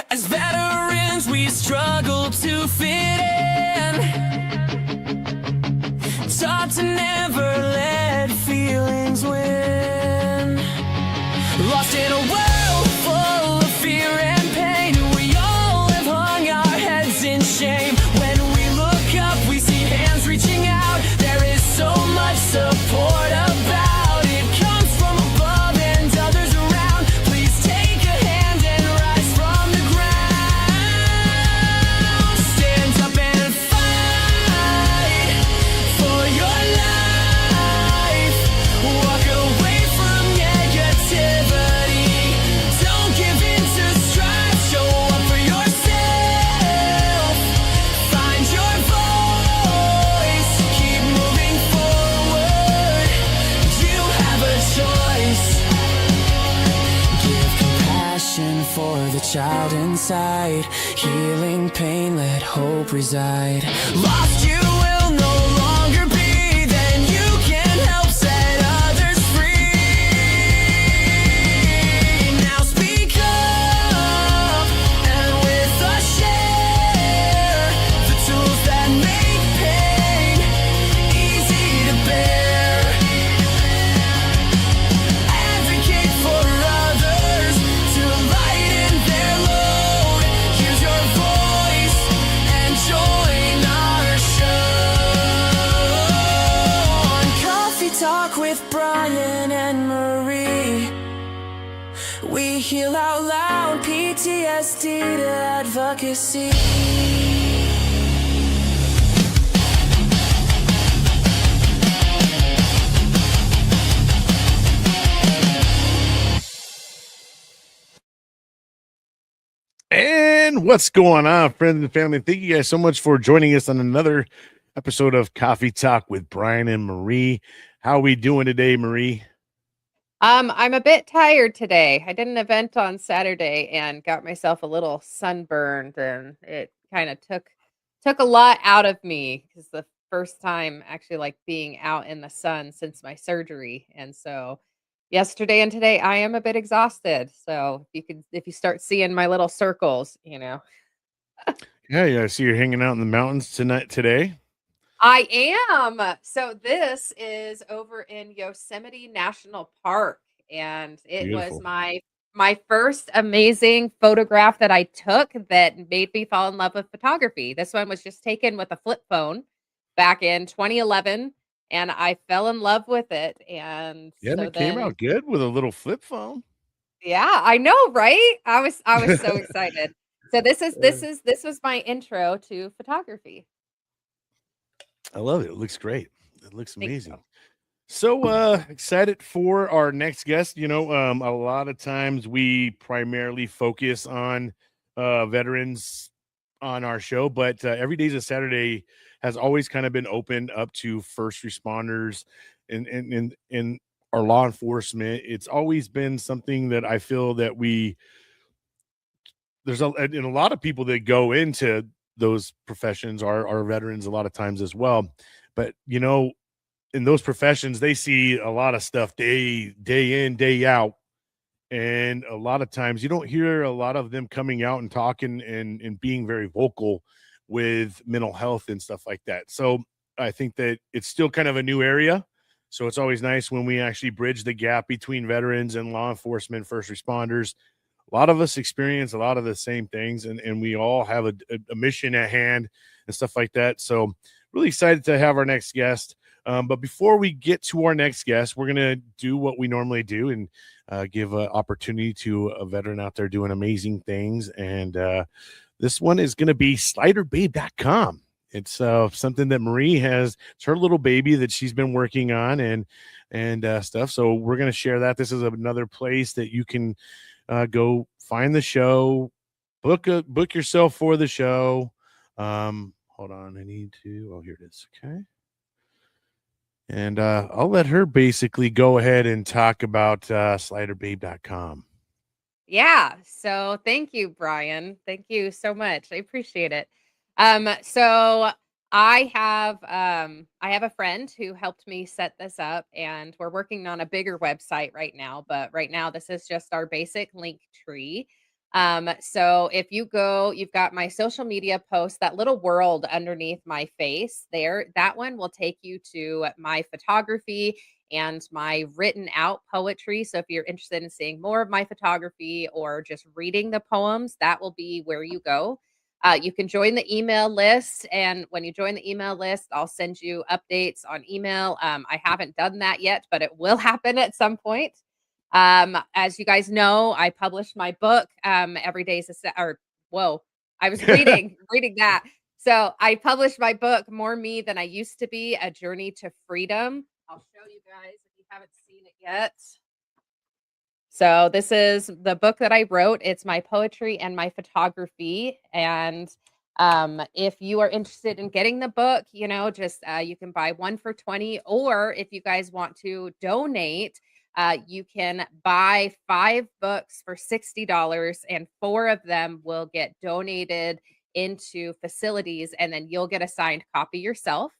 As veterans, we struggle to fit in. Taught to never let feelings win. Lost in a world full of fear and pain. We all have hung our heads in shame. When we look up, we see hands reaching out. There is so much support about. It comes from above and others around. Please take a hand and rise from the ground. Stand up and fight for your life. Walk away from negativity. Don't give in to strife. Show up for yourself. Find your voice. Keep moving forward. You have a choice. Give compassion for the child inside. Healing pain, let hope reside. Lost you will no longer be. Then you can help set others free. Now speak up and with us share the tools that make pain easy to bear. Advocate for others to lighten their load. Use your voice and join our show. On Coffee Talk with Bryan and Marie, we heal out loud, PTSD to advocacy. And what's going on, friends and family? Thank you guys so much for joining us on another episode of Coffee Talk with Bryan and Marie. How are we doing today, Marie? I'm a bit tired today. I did an event on Saturday and got myself a little sunburned, and it kind of took a lot out of me because the first time actually like being out in the sun since my surgery. And so yesterday and today I am a bit exhausted. So if you start seeing my little circles, Yeah, I see you're hanging out in the mountains today. I am. So this is over in Yosemite National Park, and it Beautiful. was my first amazing photograph that I took that made me fall in love with photography. This one was just taken with a flip phone back in 2011, and I fell in love with it. And Yeah, and so it came then, out good with a little flip phone. yeah, I know, right? I was so excited. So this was my intro to photography. I love it. It looks great. It looks Thank amazing. you. So excited for our next guest. A lot of times we primarily focus on veterans on our show, but every day's a Saturday has always kind of been open up to first responders and our law enforcement. It's always been something that I feel that there's a lot of people that go into those professions are veterans a lot of times as well. But in those professions, they see a lot of stuff day in, day out. And a lot of times you don't hear a lot of them coming out and talking and being very vocal with mental health and stuff like that. So I think that it's still kind of a new area. So it's always nice when we actually bridge the gap between veterans and law enforcement, first responders. A lot of us experience a lot of the same things, and we all have a mission at hand and stuff like that. So really excited to have our next guest. But before we get to our next guest, we're going to do what we normally do and give an opportunity to a veteran out there doing amazing things. And this one is going to be sliderbabe.com. It's something that Marie has. It's her little baby that she's been working on and stuff. So we're going to share that. This is another place that you can go find the show, book yourself for the show. Hold on. Here it is. Okay. And I'll let her basically go ahead and talk about sliderbabe.com. Yeah. So thank you, Brian. Thank you so much. I appreciate it. So I have a friend who helped me set this up, and we're working on a bigger website right now. But right now, this is just our basic link tree. So if you go, you've got my social media post, that little world underneath my face there, that one will take you to my photography and my written out poetry. So if you're interested in seeing more of my photography or just reading the poems, that will be where you go. You can join the email list. And when you join the email list, I'll send you updates on email. I haven't done that yet, but it will happen at some point. As you guys know, I published my book, Every Day's a or whoa, I was reading that. So I published my book, More Me Than I Used to Be, A Journey to Freedom. I'll show you guys if you haven't seen it yet. So this is the book that I wrote. It's my poetry and my photography. And if you are interested in getting the book, just you can buy one for 20, or if you guys want to donate, you can buy 5 books for $60, and 4 of them will get donated into facilities, and then you'll get a signed copy yourself.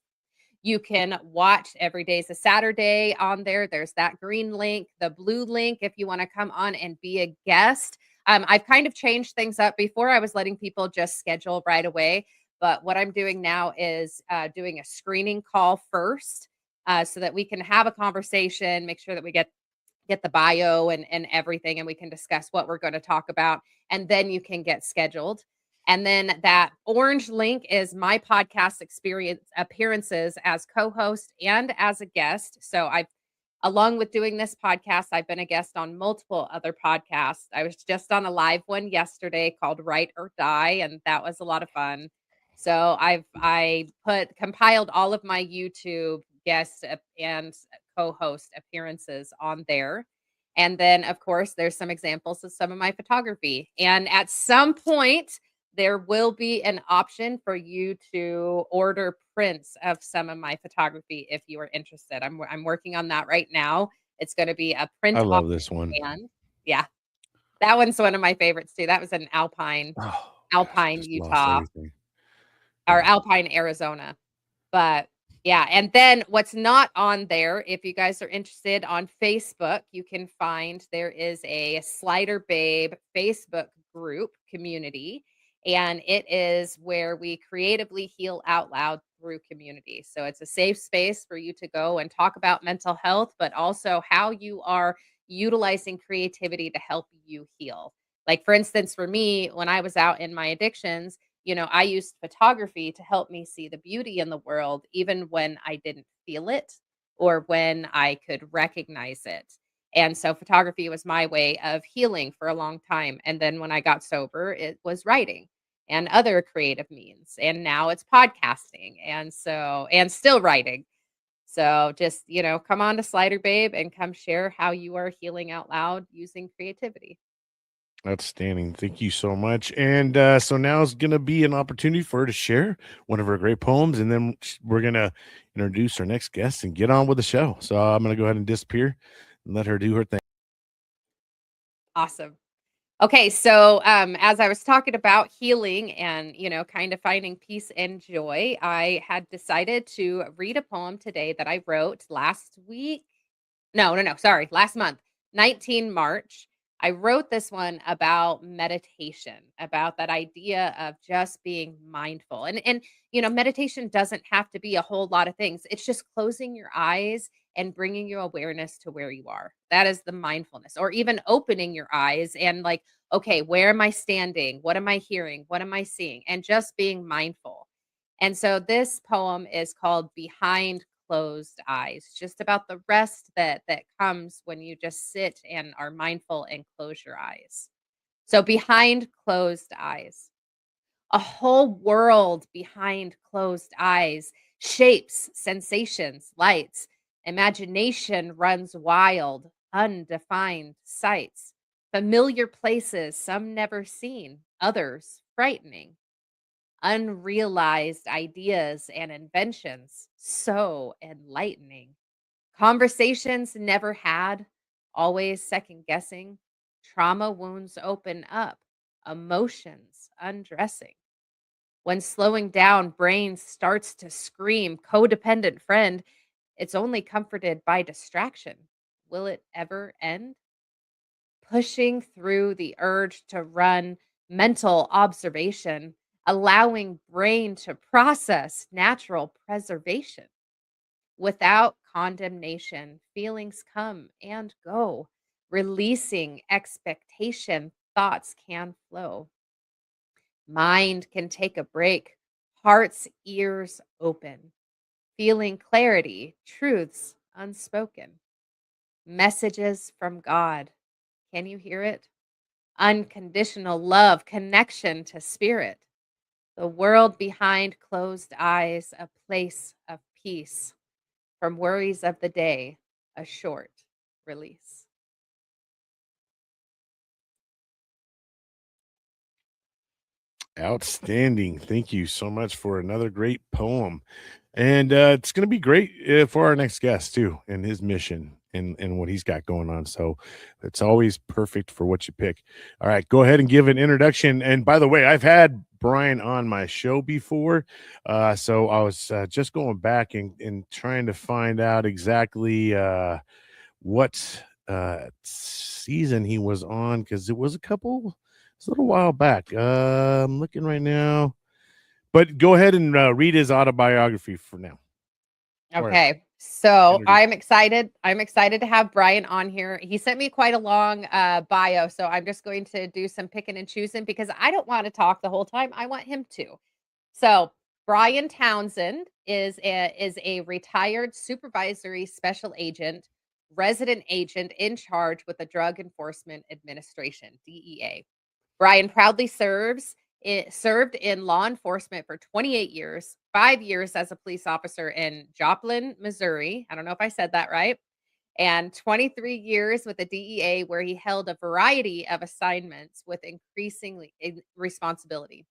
You can watch Every Day's a Saturday on there. There's that green link, the blue link if you want to come on and be a guest. I've kind of changed things up. Before, I was letting people just schedule right away. But what I'm doing now is doing a screening call first, so that we can have a conversation, make sure that we get the bio and everything, and we can discuss what we're going to talk about. And then you can get scheduled. And then that orange link is my podcast experience appearances as co-host and as a guest. So along with doing this podcast, I've been a guest on multiple other podcasts. I was just on a live one yesterday called Write or Die, and that was a lot of fun. So I compiled all of my YouTube guest and co-host appearances on there. And then, of course, there's some examples of some of my photography. And at some point, there will be an option for you to order prints of some of my photography if you are interested. I'm working on that right now. It's going to be a I print on love this one. demand. Yeah, that one's one of my favorites too. That was in Alpine, Oh gosh, I Alpine, just lost Utah, everything. or Yeah. Alpine, Arizona. But yeah, and then what's not on there, if you guys are interested, on Facebook, you can find there is a Slider Babe Facebook group community, and it is where we creatively heal out loud through community. So it's a safe space for you to go and talk about mental health, but also how you are utilizing creativity to help you heal. Like, for instance, for me, when I was out in my addictions, I used photography to help me see the beauty in the world, even when I didn't feel it or when I could recognize it. And so photography was my way of healing for a long time. And then when I got sober, it was writing and other creative means. And now it's podcasting. And still writing. So just, come on to Slider Babe and come share how you are healing out loud using creativity. Outstanding. Thank you so much. And so now is going to be an opportunity for her to share one of her great poems. And then we're going to introduce our next guest and get on with the show. So I'm going to go ahead and disappear and let her do her thing. Awesome. Okay, so as I was talking about healing and, kind of finding peace and joy, I had decided to read a poem today that I wrote last week. No, sorry, last month, 19 March. I wrote this one about meditation, about that idea of just being mindful. And meditation doesn't have to be a whole lot of things. It's just closing your eyes and bringing your awareness to where you are. That is the mindfulness. Or even opening your eyes and like, okay, where am I standing? What am I hearing? What am I seeing? And just being mindful. And so this poem is called Behind Closed Eyes, just about the rest that comes when you just sit and are mindful and close your eyes. So behind closed eyes, a whole world behind closed eyes, shapes, sensations, lights, imagination runs wild, undefined sights, familiar places, some never seen, others frightening, unrealized ideas and inventions, so enlightening. Conversations never had, always second guessing. Trauma wounds open up, emotions undressing. When slowing down, brain starts to scream, codependent friend, it's only comforted by distraction. Will it ever end? pushing through the urge to run mental observation, allowing brain to process natural preservation. Without condemnation, feelings come and go. Releasing expectation, thoughts can flow. Mind can take a break, heart's ears open, feeling clarity, truths unspoken, messages from God. Can you hear it? Unconditional love, connection to spirit. The world behind closed eyes, a place of peace. From worries of the day, a short release. Outstanding. Thank you so much for another great poem. And it's going to be great for our next guest, too, and his mission and what he's got going on. So it's always perfect for what you pick. All right, go ahead and give an introduction. And by the way, I've had Brian on my show before. So I was just going back and trying to find out exactly what season he was on, because it was it's a little while back. I'm looking right now, but go ahead and read his autobiography for now. Okay. So introduce. I'm excited. I'm excited to have Brian on here. He sent me quite a long bio. So I'm just going to do some picking and choosing because I don't want to talk the whole time. I want him to. So Brian Townsend is a retired supervisory special agent, resident agent in charge with the Drug Enforcement Administration, DEA. Brian proudly served in law enforcement for 28 years, 5 years as a police officer in Joplin, Missouri. I don't know if I said that right. And 23 years with the DEA, where he held a variety of assignments with increasingly responsibility.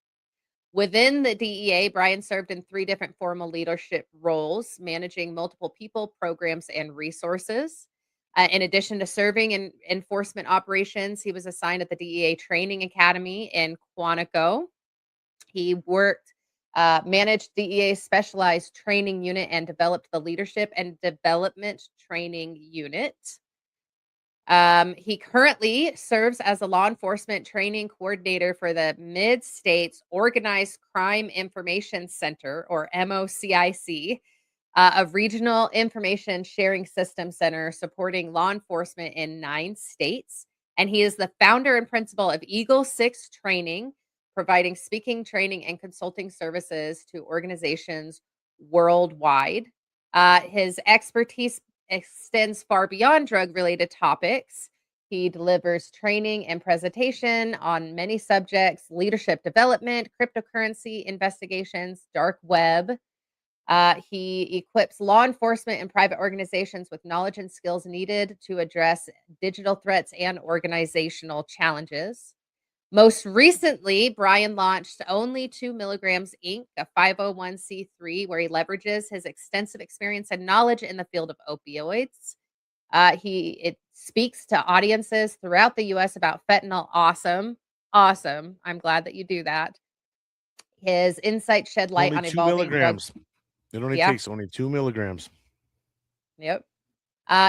Within the DEA, Brian served in 3 different formal leadership roles, managing multiple people, programs, and resources. In addition to serving in enforcement operations, he was assigned at the DEA Training Academy in Quantico. He managed DEA specialized training unit and developed the leadership and development training unit. He currently serves as a law enforcement training coordinator for the Mid-States Organized Crime Information Center, or MOCIC, a regional information sharing system center supporting law enforcement in 9 states. And he is the founder and principal of Eagle 6 Training, providing speaking, training, and consulting services to organizations worldwide. His expertise extends far beyond drug-related topics. He delivers training and presentation on many subjects: leadership development, cryptocurrency investigations, dark web. He equips law enforcement and private organizations with knowledge and skills needed to address digital threats and organizational challenges. Most recently, Brian launched Only 2 Milligrams Inc., a 501c3, where he leverages his extensive experience and knowledge in the field of opioids. It speaks to audiences throughout the U.S. about fentanyl. Awesome. Awesome. I'm glad that you do that. His insights shed light Only on 2 evolving milligrams. It only Yeah. takes only 2 milligrams. Yep.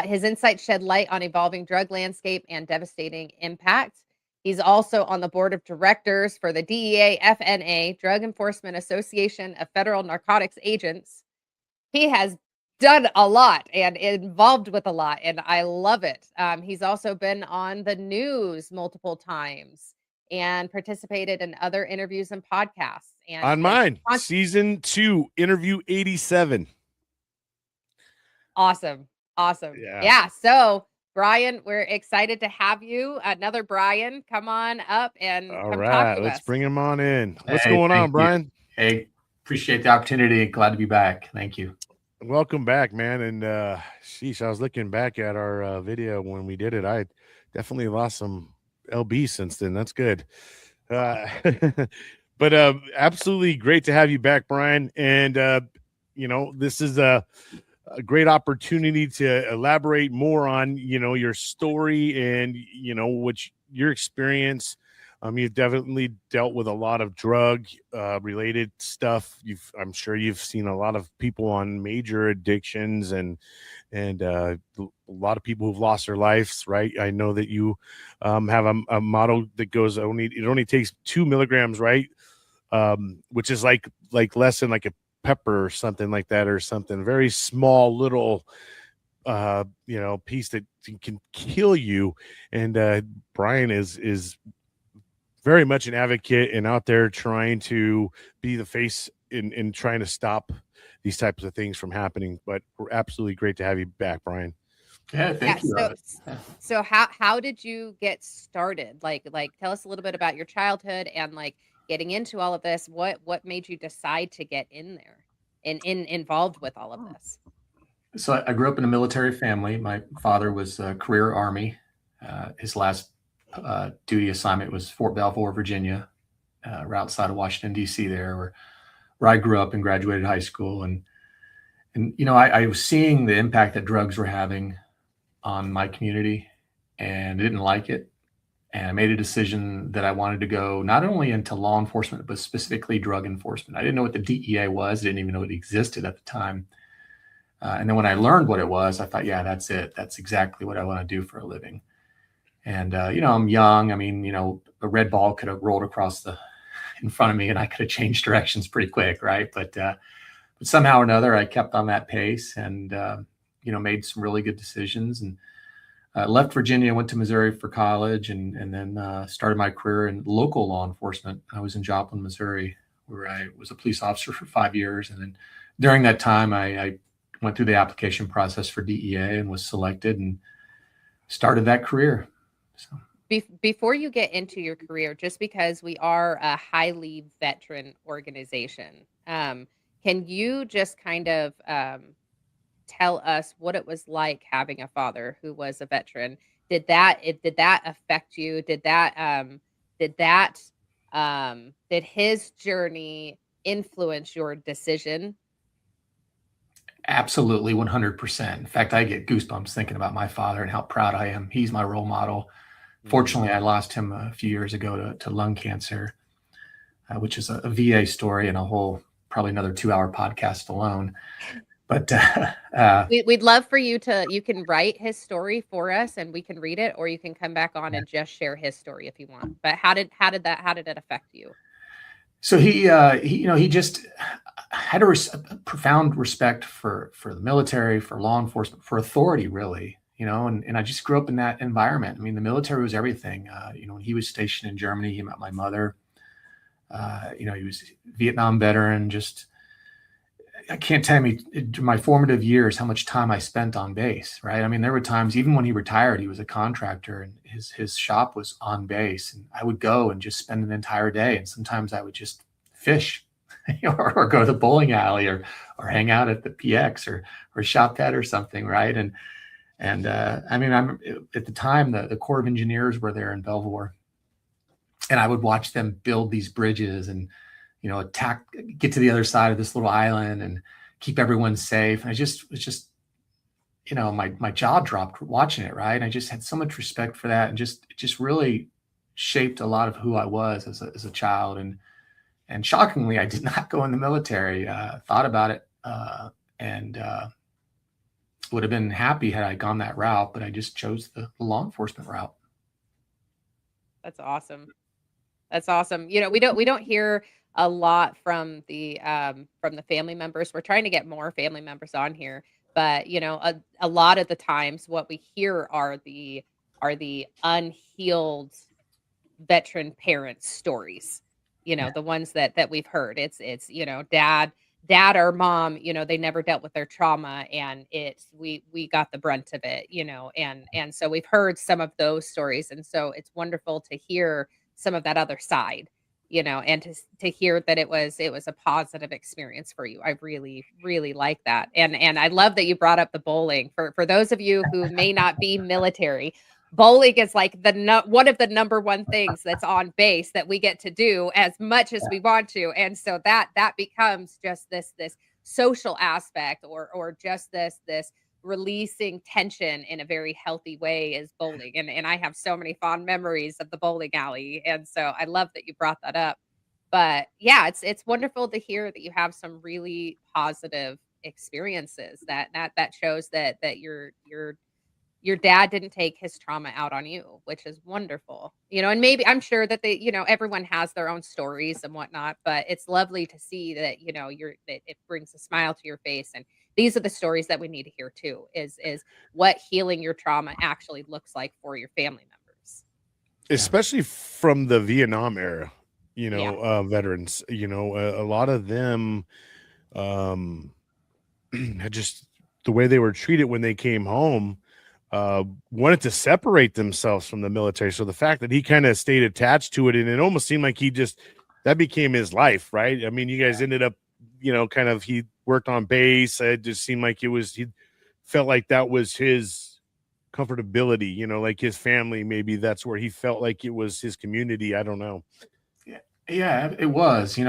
His insights shed light on evolving drug landscape and devastating impact. He's also on the board of directors for the DEA FNA, Drug Enforcement Association of Federal Narcotics Agents. He has done a lot and involved with a lot, and I love it. He's also been on the news multiple times and participated in other interviews and podcasts. And On he has mine, season 2, interview 87. Awesome. Yeah. So, Brian, we're excited to have you. Another Brian, come on up and All come talk right, to let's us. bring him on in. What's Hey, going on, thank you. Brian? Hey, appreciate the opportunity. Glad to be back. Thank you. Welcome back, man. And sheesh, I was looking back at our video when we did it. I definitely lost some LB since then. That's good. But absolutely great to have you back, Brian. And this is a great opportunity to elaborate more on your story and what your experience You've definitely dealt with a lot of drug related stuff. I'm sure you've seen a lot of people on major addictions and a lot of people who've lost their lives, right? I know that you have a motto that goes, it only takes 2 milligrams, right? Which is like less than like a pepper or something like that, or something very small little piece that can kill you. And Brian is very much an advocate and out there trying to be the face in trying to stop these types of things from happening. But we're absolutely great to have you back, Brian. Yeah, thank you. So how did you get started? Like tell us a little bit about your childhood and like getting into all of this. What made you decide to get in there and involved with all of this? So I grew up in a military family. My father was a career Army. His last duty assignment was Fort Belvoir, Virginia, right outside of Washington, D.C. where I grew up and graduated high school. And I was seeing the impact that drugs were having on my community, and I didn't like it. And I made a decision that I wanted to go not only into law enforcement, but specifically drug enforcement. I didn't know what the DEA was. I didn't even know it existed at the time. And then when I learned what it was, I thought, yeah, that's it. That's exactly what I want to do for a living. And, I'm young. I mean, a red ball could have rolled across in front of me and I could have changed directions pretty quick. Right. But somehow or another, I kept on that pace and, made some really good decisions and left Virginia, went to Missouri for college and then started my career in local law enforcement. I was in Joplin, Missouri, where I was a police officer for 5 years. And then during that time, I went through the application process for DEA and was selected and started that career. So Before you get into your career, just because we are a highly veteran organization, can you just kind of tell us what it was like having a father who was a veteran? Did that affect you? Did his journey influence your decision? absolutely 100%. In fact, I get goosebumps thinking about my father and how proud I am. He's my role model. Fortunately, I lost him a few years ago to lung cancer, which is a VA story and probably another 2-hour podcast alone. But We'd love for you can write his story for us and we can read it, or you can come back on and just share his story if you want. But how did it affect you? so he just had a profound respect for the military, for law enforcement, for authority, really. And I just grew up in that environment. I mean, the military was everything. When he was stationed in Germany, he met my mother. He was a Vietnam veteran. I can't tell you my formative years how much time I spent on base, right? I mean, there were times, even when he retired, he was a contractor and his shop was on base. And I would go and just spend an entire day. And sometimes I would just fish or go to the bowling alley or hang out at the PX or shop that or something, right? And I mean, I'm at the time, the Corps of Engineers were there in Belvoir. And I would watch them build these bridges and get to the other side of this little island and keep everyone safe. And it's just, my jaw dropped watching it. Right. And I just had so much respect for that. And it just really shaped a lot of who I was as a child. And shockingly, I did not go in the military, thought about it, and would have been happy had I gone that route, but I just chose the law enforcement route. That's awesome. That's awesome. We don't hear a lot from the family members. We're trying to get more family members on here, but a lot of the times what we hear are the unhealed veteran parents' stories. The ones that we've heard. It's dad or mom, they never dealt with their trauma and we got the brunt of it, and so we've heard some of those stories. And so it's wonderful to hear some of that other side, and to hear that it was a positive experience for you. I really, really like that. And I love that you brought up the bowling. For those of you who may not be military, bowling is like one of the number one things that's on base that we get to do as much as we want to. And so that becomes just this social aspect or just this releasing tension in a very healthy way is bowling. And I have so many fond memories of the bowling alley. And so I love that you brought that up. But yeah, it's wonderful to hear that you have some really positive experiences that shows that your dad didn't take his trauma out on you, which is wonderful. And maybe I'm sure that everyone has their own stories and whatnot, but it's lovely to see that, that it brings a smile to your face. And these are the stories that we need to hear too, is what healing your trauma actually looks like for your family members. Especially from the Vietnam era, veterans, a lot of them, just the way they were treated when they came home, wanted to separate themselves from the military. So the fact that he kind of stayed attached to it, and it almost seemed like that became his life, right? I mean, you guys ended up, he worked on base. It just seemed like he felt like that was his comfortability, like his family. Maybe that's where he felt like it was his community. I don't know. Yeah, it was. He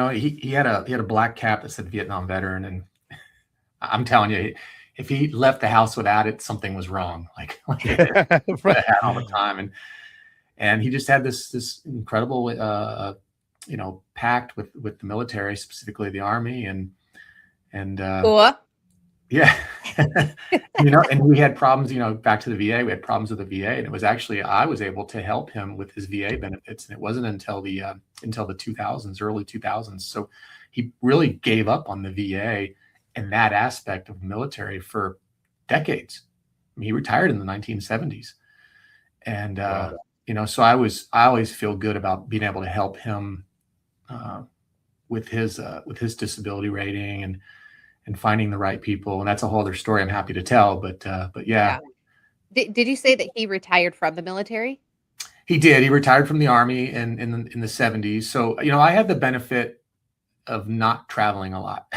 had a black cap that said Vietnam veteran, and I'm telling you, if he left the house without it, something was wrong. Like right. All the time, and he just had this incredible, pact with the military, specifically the Army, and Cool. yeah, and we had problems. Back to the VA, we had problems with the VA, and it was actually I was able to help him with his VA benefits, and it wasn't until the 2000s, early 2000s. So he really gave up on the VA and that aspect of the military for decades. I mean, he retired in the 1970s, and Wow. so I always feel good about being able to help him with his disability rating and finding the right people. And that's a whole other story I'm happy to tell. But yeah. Did you say that he retired from the military? He did. He retired from the Army in the 70s. So I had the benefit of not traveling a lot.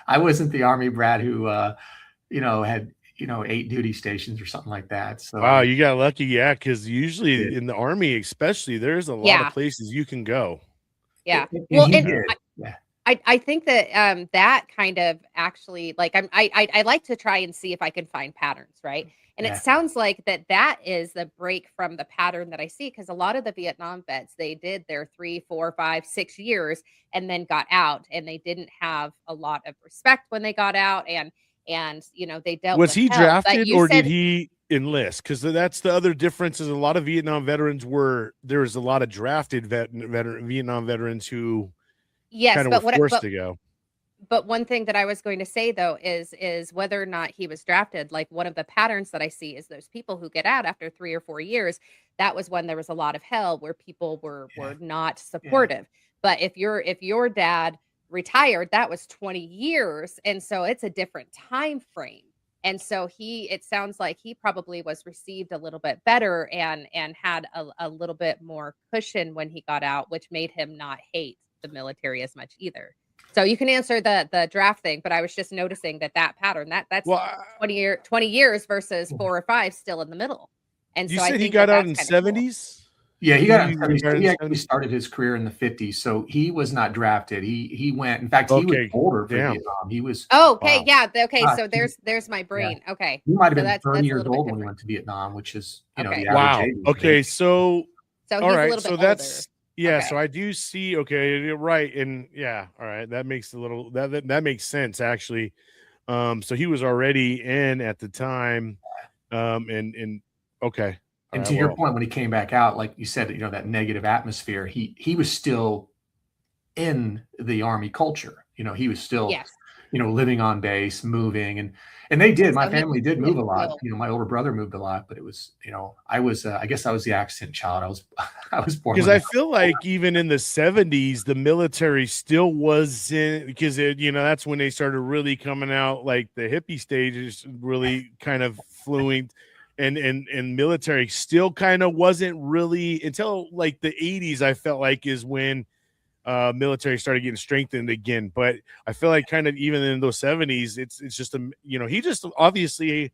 I wasn't the Army brat who, had, 8 duty stations or something like that. So wow, you got lucky. Yeah. Cause usually in the Army, especially, there's a lot of places you can go. Yeah. Yeah. I think that that kind of actually, like, I like to try and see if I can find patterns, right? And it sounds like that is the break from the pattern that I see, because a lot of the Vietnam vets, they did their 3, 4, 5, 6 years and then got out, and they didn't have a lot of respect when they got out, and they dealt Was with he hell. drafted or did he enlist? Because that's the other difference, is a lot of Vietnam veterans there was a lot of drafted Vietnam veterans who kind of were forced to go. But one thing that I was going to say though is whether or not he was drafted, like one of the patterns that I see is those people who get out after 3 or 4 years, that was when there was a lot of hell where people were not supportive. But if your dad retired, that was 20 years. And so it's a different time frame. And so it sounds like he probably was received a little bit better and had a little bit more cushion when he got out, which made him not hate the military as much either. So you can answer the draft thing, but I was just noticing that pattern that's 20 years versus 4 or 5 still in the middle. And you so said I think he got out in cool. 70s. Yeah, he got out in 70s. He actually started his career in the 50s, so he was not drafted. He went. In fact, he was older for Vietnam. He was. Okay, wow. Yeah. Okay, so there's my brain. Yeah. Okay, he might have been 30 years old when he went to Vietnam, which is the average age. Okay, so he's all right, a little bit so older. that's. Yeah, okay. So I do see. Okay, you're right, and yeah, all right, that makes that makes sense actually. So he was already in at the time, and okay. And to your point, when he came back out, like you said, that negative atmosphere, he was still in the Army culture. He was still, living on base, moving, and they did. My family did move a lot. My older brother moved a lot, but it was, I was, I guess I was the accident child. I was born. Because I feel like even in the 70s, the military still wasn't, because that's when they started really coming out, like the hippie stage is really kind of fluent. And military still kind of wasn't really until like the 80s, I felt like, is when military started getting strengthened again. But I feel like kind of even in those 70s, it's just he just obviously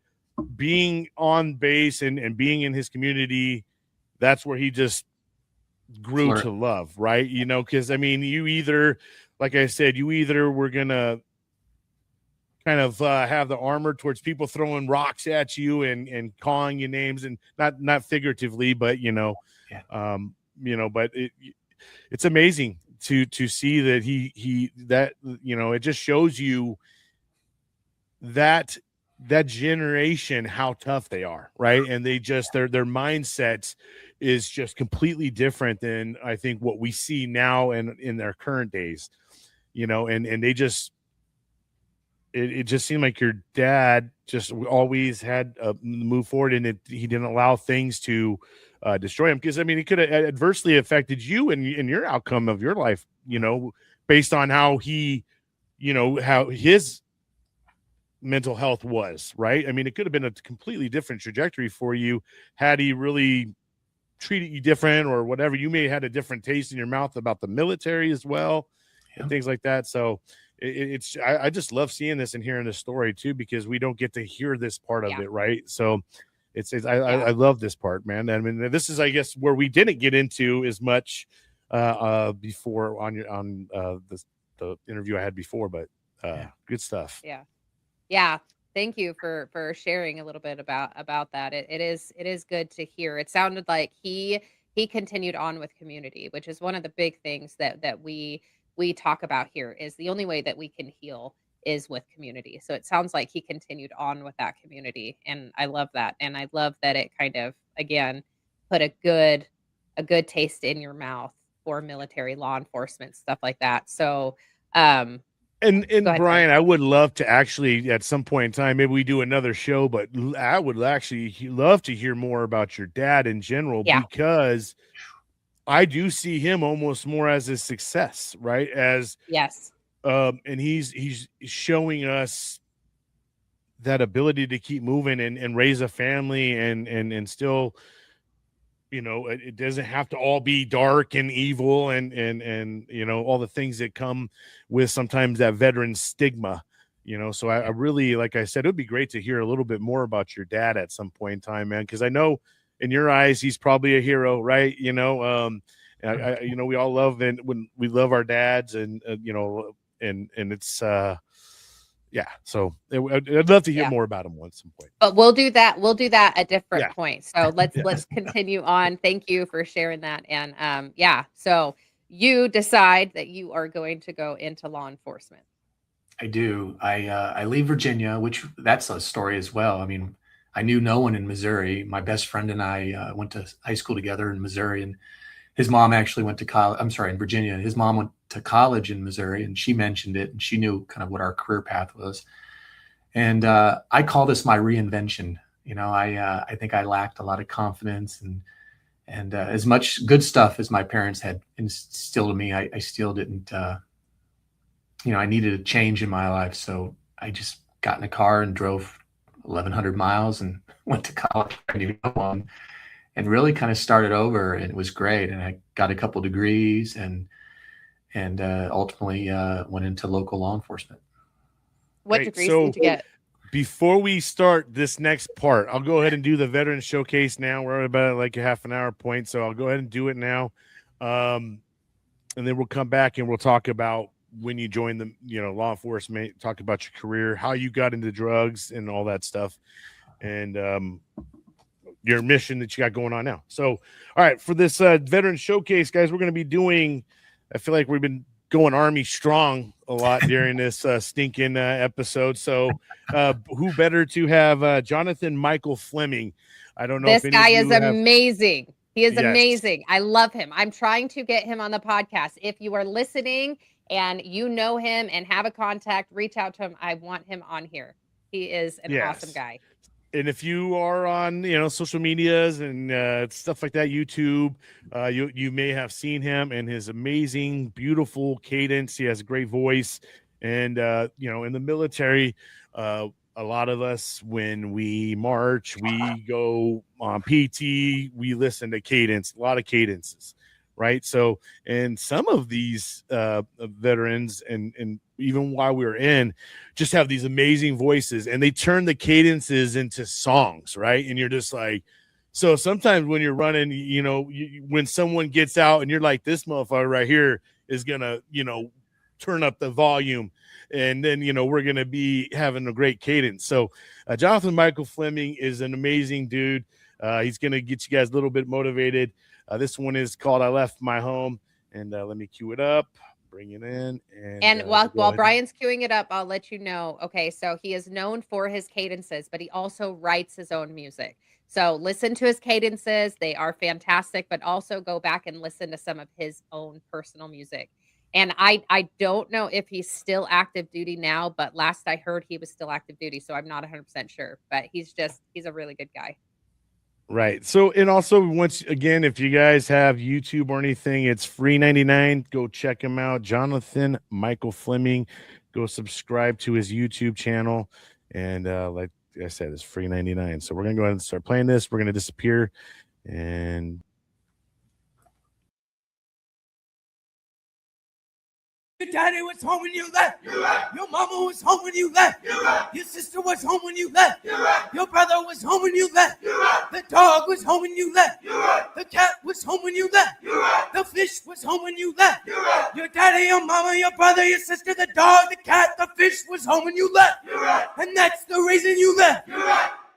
being on base and being in his community, that's where he just grew to love, right? Because I mean, you either, like I said, you either were gonna kind of have the armor towards people throwing rocks at you and calling you names, and not figuratively, but Yeah. but it's amazing to see that he that, it just shows you that generation, how tough they are, right? And they just their mindset is just completely different than I think what we see now and in their current days, and they just it just seemed like your dad just always had move forward, and he didn't allow things to destroy him, because I mean it could have adversely affected you and your outcome of your life, based on how he, how his mental health was, right? I mean, it could have been a completely different trajectory for you had he really treated you different or whatever. You may have had a different taste in your mouth about the military as well, and things like that. So I just love seeing this and hearing this story too, because we don't get to hear this part of it, right? So I love this part, man. I mean, this is, I guess, where we didn't get into as much before on the interview I had before, but good stuff. Yeah. Thank you for sharing a little bit about that. It is good to hear. It sounded like he continued on with community, which is one of the big things that we talk about here. Is the only way that we can heal is with community. So it sounds like he continued on with that community, and I love that. And I love that it kind of, again, put a good taste in your mouth for military, law enforcement, stuff like that. So And ahead, Brian, I would love to actually at some point in time, maybe we do another show, but I would actually love to hear more about your dad in general, because I do see him almost more as a success, right? As yes. And he's showing us that ability to keep moving and raise a family and still, it doesn't have to all be dark and evil and all the things that come with sometimes that veteran stigma, so I really, like I said, it would be great to hear a little bit more about your dad at some point in time, man, because I know in your eyes he's probably a hero, right? We all love, and when we love our dads, and and it's so I'd love to hear more about him at some point. But we'll do that at different points. So let's continue on. Thank you for sharing that. And so you decide that you are going to go into law enforcement. I do. I leave Virginia, which that's a story as well. I mean, I knew no one in Missouri. My best friend and I went to high school together in Missouri, and his mom actually went to college. I'm sorry, in Virginia. His mom went to college in Missouri, and she mentioned it, and she knew kind of what our career path was. And I call this my reinvention. I think I lacked a lot of confidence, and as much good stuff as my parents had instilled in me, I still didn't. I needed a change in my life, so I just got in a car and drove 1,100 miles and went to college. I didn't even know one, and really kind of started over, and it was great. And I got a couple degrees, and ultimately went into local law enforcement. What degrees did you get? Before we start this next part, I'll go ahead and do the veteran showcase now. We're about like a half an hour point, so I'll go ahead and do it now, and then we'll come back and we'll talk about when you joined the law enforcement, talk about your career, how you got into drugs and all that stuff, and your mission that you got going on now. So, all right, for this veteran showcase, guys, we're going to be doing, I feel like we've been going Army strong a lot during this stinking episode. So who better to have Jonathan Michael Fleming. I don't know. This guy is amazing. He is amazing. I love him. I'm trying to get him on the podcast. If you are listening and you know him and have a contact, reach out to him. I want him on here. He is an awesome guy. And if you are on, social medias and stuff like that, YouTube, you may have seen him and his amazing, beautiful cadence. He has a great voice. And, in the military, a lot of us, when we march, we go on PT, we listen to cadence, a lot of cadences. Right. So, and some of these veterans and even while we were in, just have these amazing voices, and they turn the cadences into songs. Right. And you're just like, so sometimes when you're running, when someone gets out and you're like, this motherfucker right here is going to, turn up the volume, and then, you know, we're going to be having a great cadence. So Jonathan Michael Fleming is an amazing dude. He's going to get you guys a little bit motivated. This one is called I Left My Home. And let me cue it up, bring it in. And while Brian's queuing it up, I'll let you know. Okay, so he is known for his cadences, but he also writes his own music. So listen to his cadences. They are fantastic, but also go back and listen to some of his own personal music. And I don't know if he's still active duty now, but last I heard he was still active duty. So I'm not 100% sure, but he's a really good guy. Right. So, and also once again, if you guys have YouTube or anything, it's free 99. Go check him out. Jonathan Michael Fleming. Go subscribe to his YouTube channel. And like I said, it's free 99. So we're going to go ahead and start playing this. We're going to disappear. And Your daddy was home when you left. Your mama was home when you left. Your sister was home when you left. Your brother was home when you left. The dog was home when you left. The cat was home when you left. The fish was home when you left. Your daddy, your mama, your brother, your sister, the dog, the cat, the fish was home when you left. And that's the reason you left.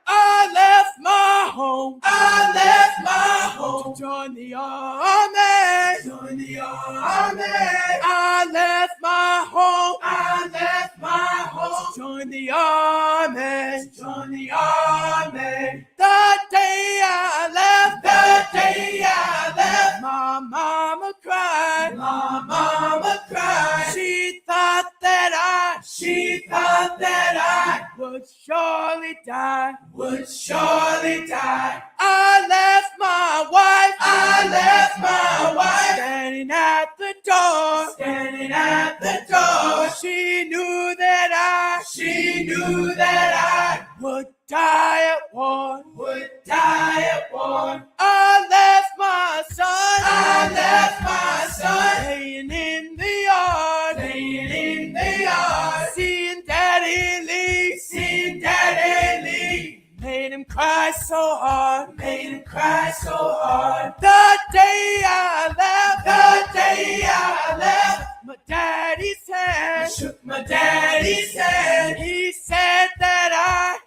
I left my home. I left my home to join the army. Join the army. I left my home. I left my home to join the army. Join the army. The day I left. The day I left. My mama cried. My mama cried. She thought that I would surely die. Would surely die. I left my wife. I left my wife standing at the door. Standing at the door. She knew that I would die at war. Would die at war. I left my son. I left my son laying in the yard. Laying in the yard. Seeing Daddy leave. Seeing Daddy leave. Made him cry so hard. Made him cry so hard. The day I left. The day I left. My daddy's hand. I shook my daddy's hand. He said that I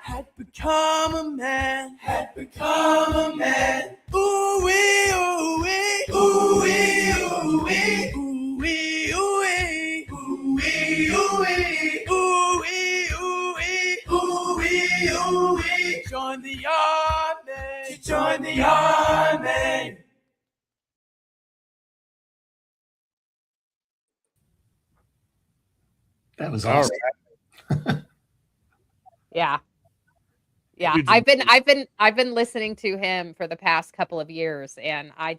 had become a man. Had become a man. Ooh wee, ooh wee, ooh wee, ooh wee, ooh wee, ooh wee, ooh wee, ooh wee, ooh wee, ooh wee, ooh wee, ooh wee. Join the army. Join the army. That was awesome. Yeah. Yeah. Dude's I've been listening to him for the past couple of years, and I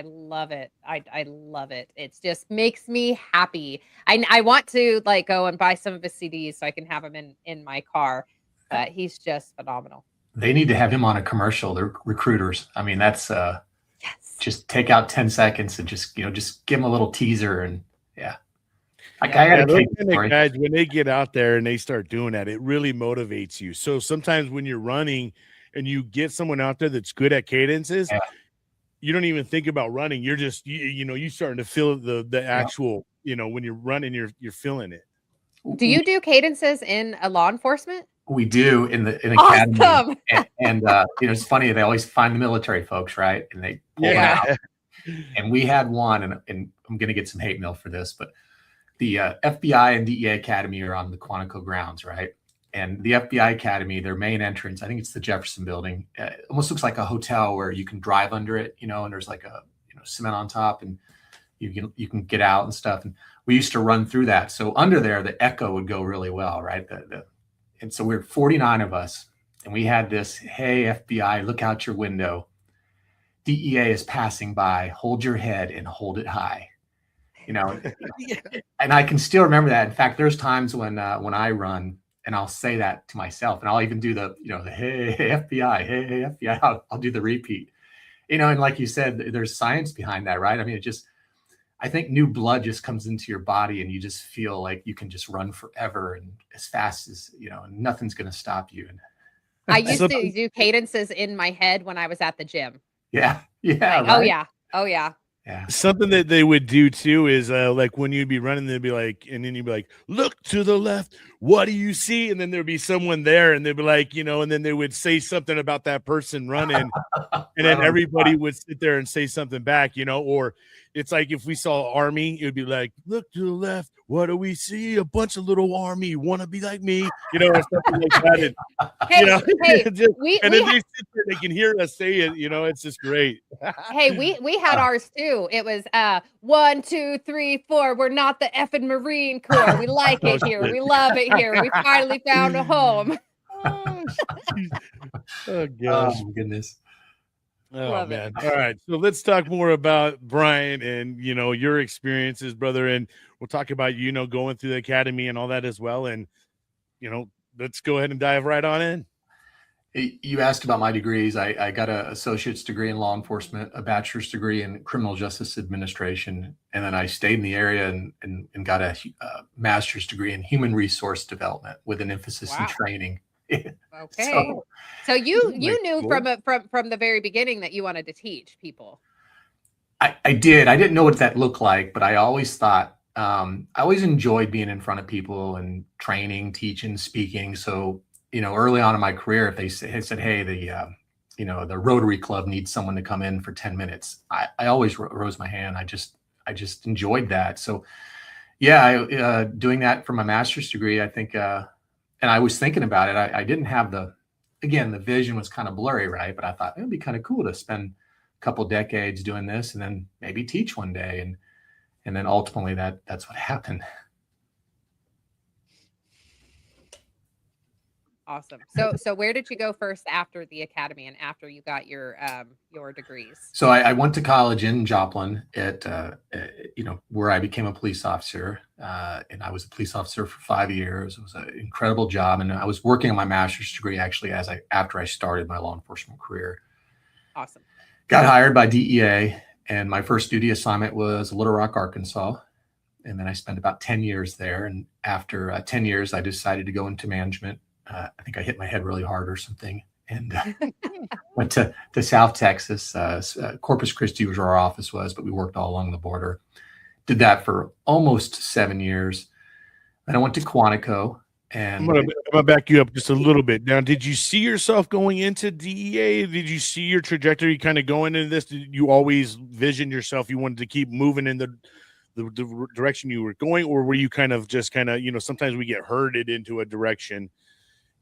love it. I love it. It just makes me happy. I want to like go and buy some of his CDs so I can have him in my car. But he's just phenomenal. They need to have him on a commercial. They're recruiters. I mean, that's Yes. just take out 10 seconds and just give them a little teaser, and yeah. I Yeah, gotta those take the kind of story. guys, when they get out there and they start doing that, it really motivates you. So sometimes when you're running and you get someone out there that's good at cadences, Yeah. you don't even think about running. You're just you starting to feel the actual, when you're running, you're feeling it. Do you do cadences in a law enforcement? We do in academy, Awesome. and it's funny, they always find the military folks, right? And they pull it Yeah. out. And we had one, and I'm gonna get some hate mail for this, but the FBI and DEA Academy are on the Quantico grounds, right? And the FBI Academy, their main entrance, I think it's the Jefferson Building. It almost looks like a hotel where you can drive under it, and there's like a cement on top, and you can get out and stuff. And we used to run through that. So under there, the echo would go really well, right? And so we're 49 of us, and we had this, hey, FBI, look out your window. DEA is passing by. Hold your head and hold it high. And I can still remember that. In fact, there's times when I run and I'll say that to myself, and I'll even do the hey FBI, hey FBI. I'll do the repeat, and like you said, there's science behind that, right? I mean, I think new blood just comes into your body, and you just feel like you can just run forever and as fast as nothing's going to stop you. And I used to do cadences in my head when I was at the gym. yeah, Like, right? oh yeah. Yeah. Something that they would do too is like when you'd be running, they'd be like, and then you'd be like, look to the left, what do you see? And then there'd be someone there, and they'd be like, and then they would say something about that person running, and then Right on the everybody spot. would sit there and say something back, or it's like if we saw army, it would be like, look to the left, what do we see? A bunch of little army, want to be like me, or something like that. And, Hey, hey, and then they sit there, they can hear us say it, it's just great. hey, we had ours too. It was 1, 2, 3, 4. We're not the effing Marine Corps. We like Oh, it here. shit. We love it here. We finally found a home. Oh, Oh gosh. my goodness. Oh, Love it. man. All right. So let's talk more about Brian and, your experiences, brother. And we'll talk about, going through the academy and all that as well. And, let's go ahead and dive right on in. You asked about my degrees. I got an associate's degree in law enforcement, a bachelor's degree in criminal justice administration, and then I stayed in the area and got a master's degree in human resource development with an emphasis in Wow. training. Okay. So you knew cool. from the very beginning that you wanted to teach people. I did. I didn't know what that looked like, but I always thought, I always enjoyed being in front of people and training, teaching, speaking. So, early on in my career, if they said, hey, the Rotary Club needs someone to come in for 10 minutes, I always rose my hand. I just enjoyed that. So yeah, doing that for my master's degree, I think, and I was thinking about it. I didn't have the vision was kind of blurry, right? But I thought it would be kind of cool to spend a couple decades doing this and then maybe teach one day. And then ultimately that's what happened. Awesome. So where did you go first after the academy and after you got your degrees? So I went to college in Joplin at, where I became a police officer. And I was a police officer for 5 years. It was an incredible job. And I was working on my master's degree actually after I started my law enforcement career. Awesome. Got hired by DEA, and my first duty assignment was Little Rock, Arkansas. And then I spent about 10 years there. And after 10 years, I decided to go into management. I think I hit my head really hard or something, and went to South Texas. Corpus Christi was where our office was, but we worked all along the border. Did that for almost 7 years. Then I went to Quantico. And I'm gonna back you up just a little bit. Now, did you see yourself going into DEA? Did you see your trajectory kind of going into this? Did you always vision yourself you wanted to keep moving in the direction you were going, or were you sometimes we get herded into a direction?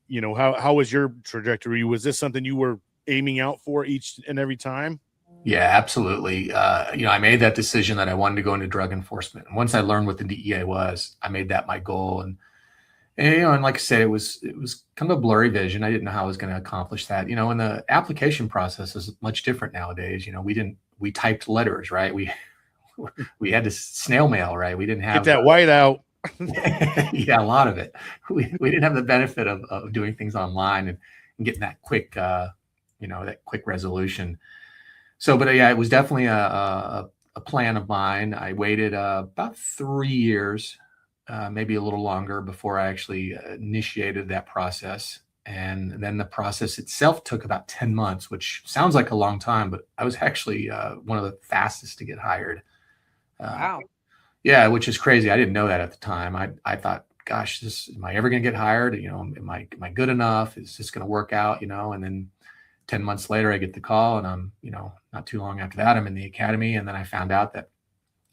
How was your trajectory? Was this something you were aiming out for each and every time? Yeah, absolutely. I made that decision that I wanted to go into drug enforcement. And once I learned what the DEA was, I made that my goal. And like I said, it was kind of a blurry vision. I didn't know how I was going to accomplish that. And the application process is much different nowadays. We typed letters, right? We had to snail mail, right? We didn't have Get that white out. Yeah, a lot of it. We didn't have the benefit of doing things online and getting that quick, that quick resolution. So, but yeah, it was definitely a plan of mine. I waited about 3 years, maybe a little longer, before I actually initiated that process. And then the process itself took about 10 months, which sounds like a long time, but I was actually one of the fastest to get hired. Wow. Yeah, which is crazy. I didn't know that at the time. I thought, gosh, am I ever going to get hired? Am I good enough? Is this going to work out? And then 10 months later, I get the call, and I'm, not too long after that, I'm in the academy. And then I found out that,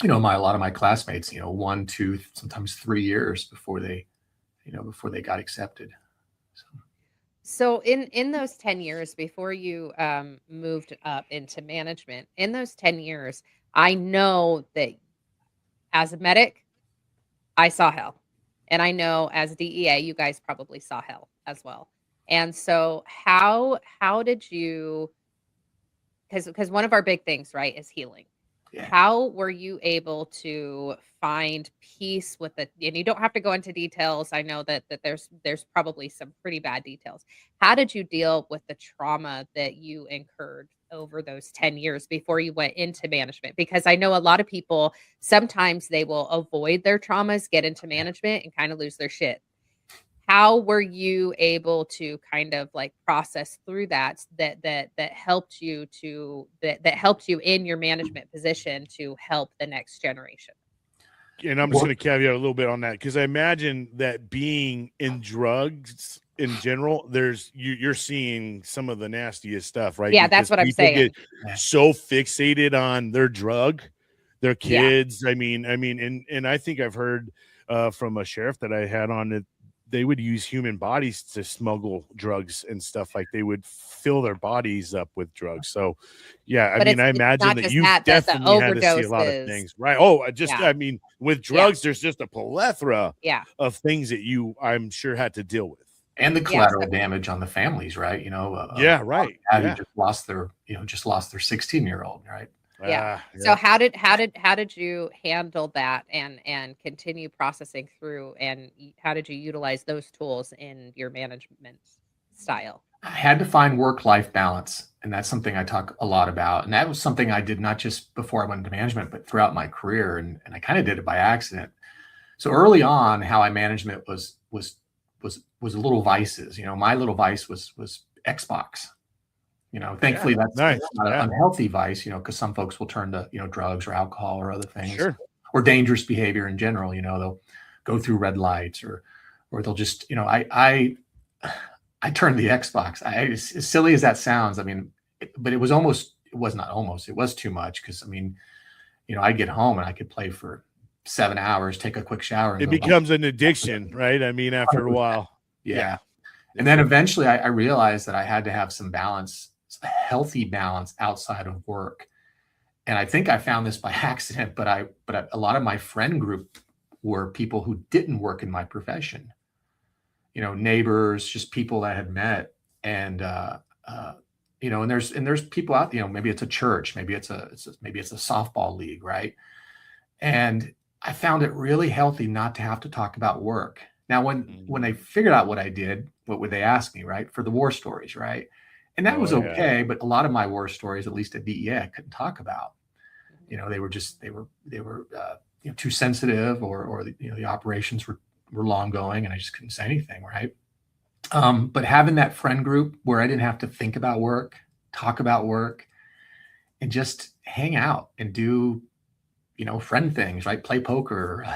a lot of my classmates, 1, 2, sometimes 3 years before they got accepted. So in those 10 years before you moved up into management, in those 10 years, I know that as a medic, I saw hell. And I know as DEA, you guys probably saw hell as well. And so how did you, because one of our big things, right, is healing. Yeah. How were you able to find peace with it? And you don't have to go into details. I know that there's probably some pretty bad details. How did you deal with the trauma that you incurred over those 10 years before you went into management? Because I know a lot of people, sometimes they will avoid their traumas, get into management, and kind of lose their shit. how were you able to kind of like process through that helped you that helped you in your management position to help the next generation? And I'm just going to caveat a little bit on that, because I imagine that being in drugs in general, you're seeing some of the nastiest stuff, right? Yeah, that's Because what I'm people saying. get so fixated on their drug, their Yeah. kids. I mean, and I think I've heard from a sheriff that I had on it, they would use human bodies to smuggle drugs and stuff. Like they would fill their bodies up with drugs. So yeah, I But mean, I it's imagine not that just you that, the definitely had to see a lot of overdoses. things, right? Oh, Yeah. I mean, with Yeah. drugs, there's just a plethora Yeah. of things that I'm sure had to deal with. And the Yeah. collateral damage on the families, right? You know, Yeah, right. who Yeah. just lost their 16-year-old, right? Yeah. Ah, So how did you handle that and continue processing through, and how did you utilize those tools in your management style? I had to find work-life balance, and that's something I talk a lot about. And that was something I did not just before I went into management, but throughout my career. And I kind of did it by accident. So early on, how I management was little vices. You know, my little vice was Xbox. You know, thankfully that's nice. not Yeah. an unhealthy vice, you know, because some folks will turn to, drugs or alcohol or other things, Sure. or dangerous behavior in general. You know, they'll go through red lights, or they'll just, I turned the Xbox. As silly as that sounds, I mean, but it was too much, because I mean, I'd get home and I could play for 7 hours, take a quick shower, and It go becomes an addiction, right? I mean, after a 100%. while. Yeah. And then eventually I realized that I had to have some balance, a healthy balance outside of work. And I think I found this by accident, but a lot of my friend group were people who didn't work in my profession, neighbors, just people that I had met. And, and there's people out, maybe it's a church, maybe it's a softball league. Right. And I found it really healthy not to have to talk about work. Now, when they figured out what I did, what would they ask me, right? For the war stories, right? And that was okay, but a lot of my war stories, at least at DEA, I couldn't talk about. They were too sensitive, or the operations were long going, and I just couldn't say anything, right? But having that friend group where I didn't have to think about work, talk about work, and just hang out and do, friend things, right? Play poker.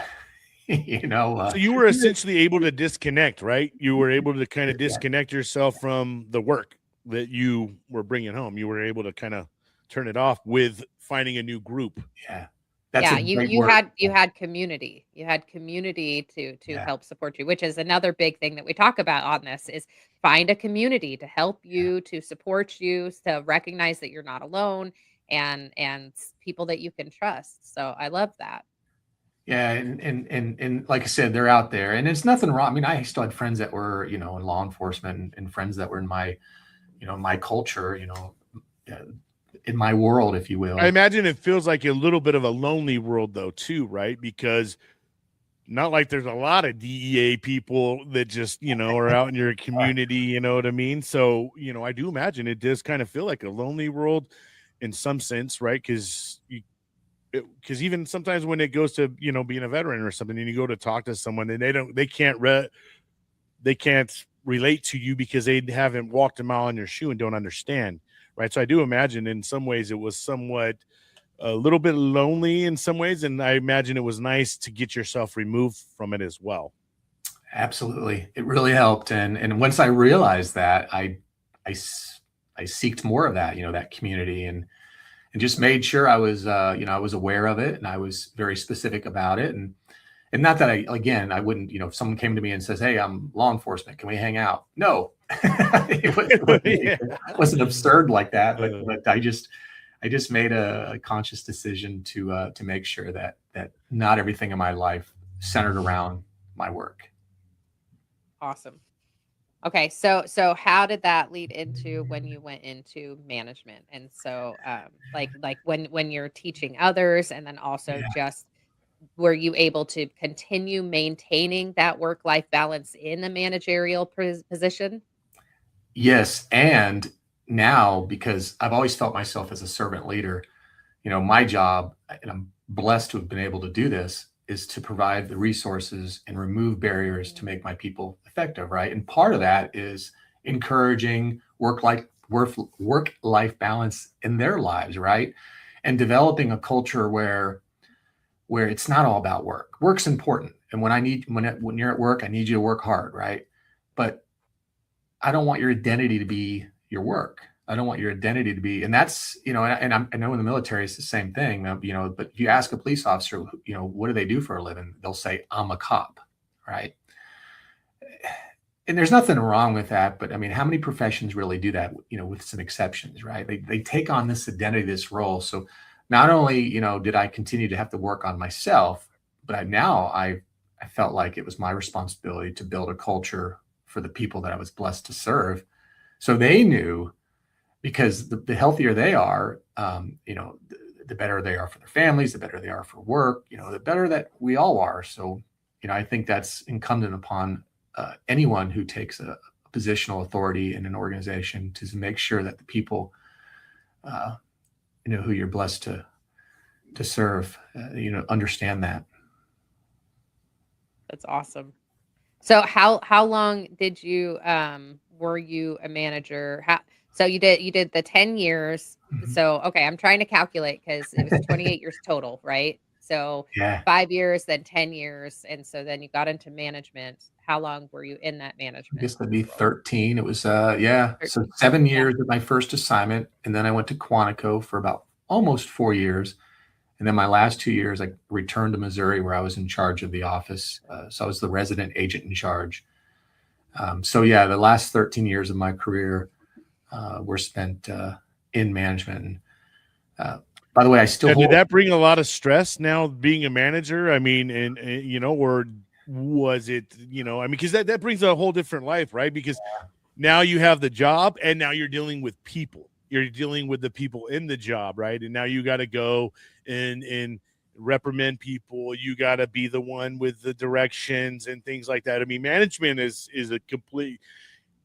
So you were essentially able to disconnect, right? You were able to kind of disconnect yourself from the work that you were bringing home. You were able to kind of turn it off with finding a new group. Yeah. You had community. You had community to help support you, which is another big thing that we talk about on this, is find a community to help you, to support you, to recognize that you're not alone, and people that you can trust. So I love that. Yeah, and like I said, they're out there, and it's nothing wrong. I mean, I still had friends that were, in law enforcement, and friends that were in my, my culture, in my world, if you will. I imagine it feels like a little bit of a lonely world, though, too, right? Because not like there's a lot of DEA people that just, are out in your community, you know what I mean? So, I do imagine it does kind of feel like a lonely world in some sense, right? Because even sometimes when it goes to, being a veteran or something, and you go to talk to someone and they can't relate to you because they haven't walked a mile in your shoe and don't understand. Right. So I do imagine in some ways it was somewhat a little bit lonely in some ways. And I imagine it was nice to get yourself removed from it as well. Absolutely. It really helped. And once I realized that, I seeked more of that, that community, and just made sure I was, I was aware of it, and I was very specific about it. And not that I wouldn't, if someone came to me and says, "Hey, I'm law enforcement, can we hang out?" No, it wasn't absurd like that. But I just made a conscious decision to make sure that not everything in my life centered around my work. Awesome. Okay, so how did that lead into when you went into management? And so, like when you're teaching others, and then also just, were you able to continue maintaining that work-life balance in a managerial position? Yes, and now, because I've always felt myself as a servant leader, my job, and I'm blessed to have been able to do this, is to provide the resources and remove barriers to make my people effective, right? And part of that is encouraging work-life balance in their lives, right? And developing a culture where it's not all about work. Work's important, and when you're at work, I need you to work hard, right? But I don't want your identity to be your work. I don't want your identity to be, and that's, I know in the military it's the same thing, but if you ask a police officer, what do they do for a living? They'll say, I'm a cop, right? And there's nothing wrong with that, but I mean, how many professions really do that, with some exceptions, right? They take on this identity, this role. So not only, did I continue to have to work on myself, but I felt like it was my responsibility to build a culture for the people that I was blessed to serve. So they knew, because the healthier they are, the better they are for their families, the better they are for work, the better that we all are. So, I think that's incumbent upon anyone who takes a positional authority in an organization to make sure that the people, who you're blessed to serve, understand that. That's awesome. So how long did you were you a manager? So you did the 10 years. Mhm. So okay, I'm trying to calculate because it was 28 years total, right? So Yeah. 5 years, then 10 years, and so then you got into management. How long were you in that I management guess that'd be role? 13. It was, so 13. 7 Yeah. years at my first assignment. And then I went to Quantico for about almost 4 years. And then my last 2 years, I returned to Missouri, where I was in charge of the office. So I was the resident agent in charge. The last 13 years of my career were spent in management. And, by the way, I still Now, hold. did that bring a lot of stress now being a manager? I mean, and or was it, because that brings a whole different life, right? Because now you have the job, and now you're dealing with people. You're dealing with the people in the job, right? And now you got to go and reprimand people. You got to be the one with the directions and things like that. I mean, management is a complete,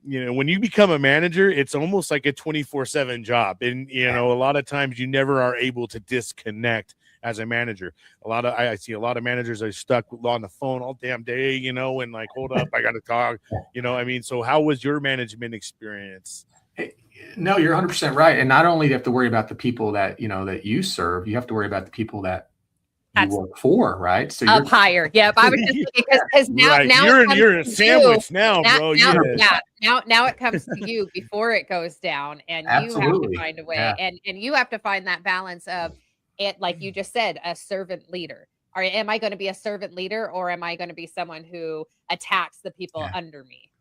when you become a manager, it's almost like a 24/7 job. And, a lot of times you never are able to disconnect as a manager. I see a lot of managers are stuck on the phone all damn day, and like, hold up, I got to talk, so how was your management experience? No, you're 100% right. And not only do you have to worry about the people that, that you serve, you have to worry about the people that you That's work for, right? So up higher. Yep. I was just thinking because now Right. now it comes You're a to sandwich you. now, bro. Now, Yes. yeah. Now it comes to you before it goes down, and you have to Absolutely. find a way, Yeah. and you have to find that balance of it, like you just said, a servant leader. Or am I going to be a servant leader, or am I going to be someone who attacks the people Yeah. under me?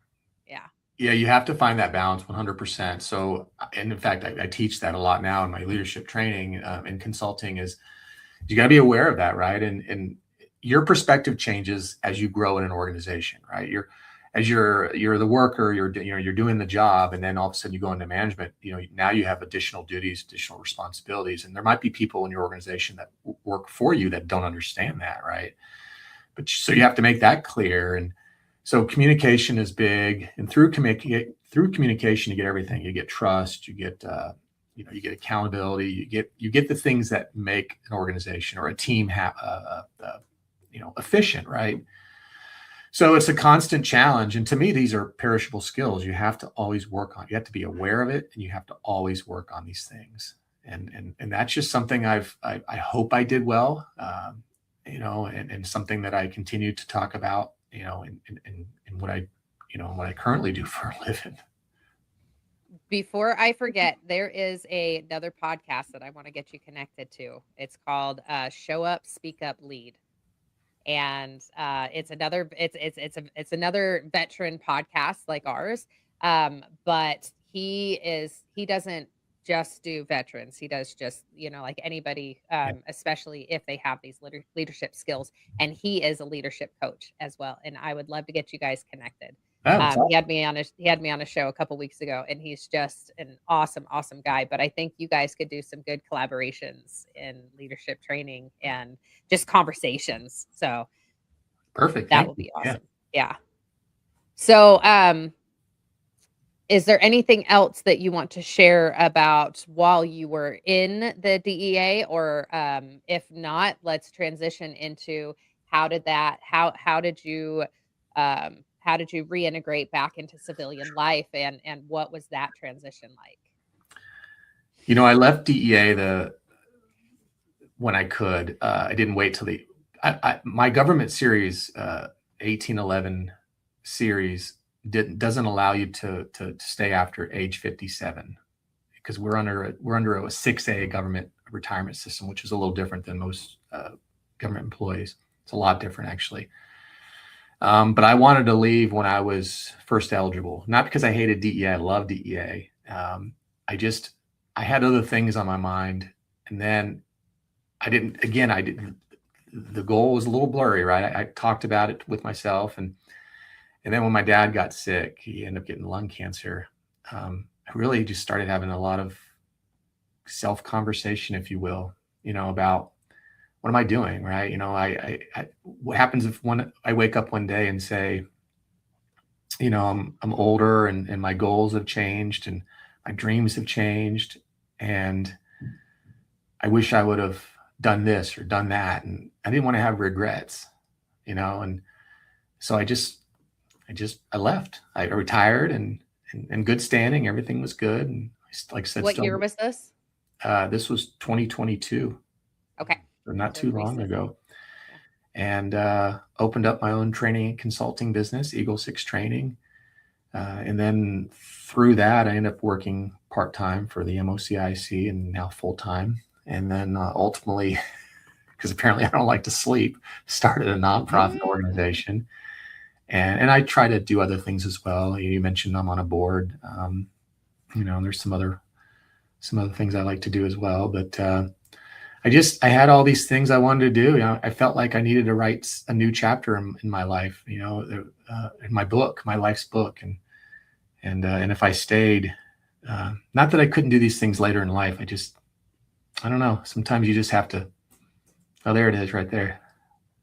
Yeah. Yeah, you have to find that balance 100%. So, and in fact, I teach that a lot now in my leadership training and consulting. Is you got to be aware of that, right? And your perspective changes as you grow in an organization, right? You're the worker, you're doing the job, and then all of a sudden you go into management. Now you have additional duties, additional responsibilities, and there might be people in your organization that work for you that don't understand that, right? But so you have to make that clear. And so communication is big, and through communication, you get everything. You get trust, you get you get accountability, you get the things that make an organization or a team efficient, right? So it's a constant challenge, and to me, these are perishable skills. You have to always work on. You have to be aware of it, and you have to always work on these things. And that's just something I hope I did well, and something that I continue to talk about, in what I currently do for a living. Before I forget, there is another podcast that I want to get you connected to. It's called Show Up, Speak Up, Lead. And it's another veteran podcast like ours. But he doesn't just do veterans. He does just, like anybody, especially if they have these leadership skills. And he is a leadership coach as well. And I would love to get you guys connected. He had me on a show a couple weeks ago, and he's just an awesome guy. But I think you guys could do some good collaborations in leadership training and just conversations. So Perfect. that would be awesome. Yeah. So, is there anything else that you want to share about while you were in the DEA, or if not, let's transition into how did you reintegrate back into civilian life, and what was that transition like? I left DEA when I could. I didn't wait till my government series, 1811 series, doesn't allow you to stay after age 57, because we're under a 6A government retirement system, which is a little different than most government employees. It's a lot different, actually. But I wanted to leave when I was first eligible, not because I hated DEA. I love DEA. I had other things on my mind, and then I didn't. The goal was a little blurry, right? I talked about it with myself, and then when my dad got sick, he ended up getting lung cancer. I really just started having a lot of self-conversation, if you will, about what am I doing, right? What happens if I wake up one day and say, I'm older, and my goals have changed, and my dreams have changed, and I wish I would have done this or done that, and I didn't want to have regrets, and so I left. I retired, and in good standing, everything was good, and like I said, What year was this? This was 2022. Okay. So not too long ago. And opened up my own training and consulting business, Eagle 6 Training. And then through that, I ended up working part-time for the MOCIC, and now full-time. And then ultimately, because apparently I don't like to sleep, started a nonprofit organization. And I try to do other things as well. You mentioned I'm on a board. There's some other things I like to do as well. But I had all these things I wanted to do. I felt like I needed to write a new chapter in my life, in my book, my life's book. And if I stayed, not that I couldn't do these things later in life. I don't know. Sometimes you just have to. Oh, there it is right there.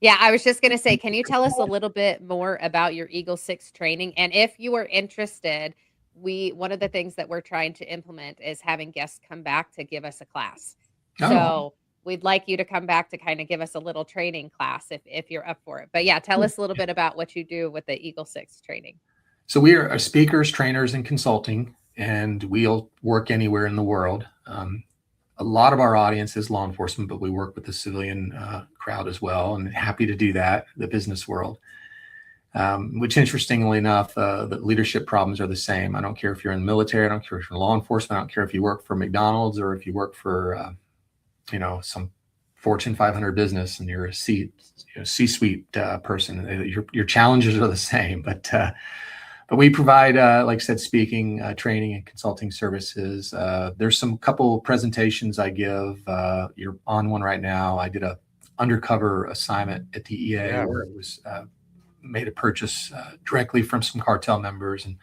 Yeah, I was just going to say, can you tell us a little bit more about your Eagle 6 training? And if you are interested, one of the things that we're trying to implement is having guests come back to give us a class. Oh. So we'd like you to come back to kind of give us a little training class if you're up for it. But yeah, tell us a little bit about what you do with the Eagle 6 training. So we are speakers, trainers, and consulting, and we'll work anywhere in the world. A lot of our audience is law enforcement, but we work with the civilian crowd as well, and happy to do that, the business world. Which, interestingly enough, the leadership problems are the same. I don't care if you're in the military, I don't care if you're in law enforcement, I don't care if you work for McDonald's or if you work for, some Fortune 500 business and you're a C-suite person. Your challenges are the same, but we provide, like I said, speaking, training, and consulting services. There's some couple presentations I give. You're on one right now. I did a undercover assignment at DEA where it was made a purchase directly from some cartel members, and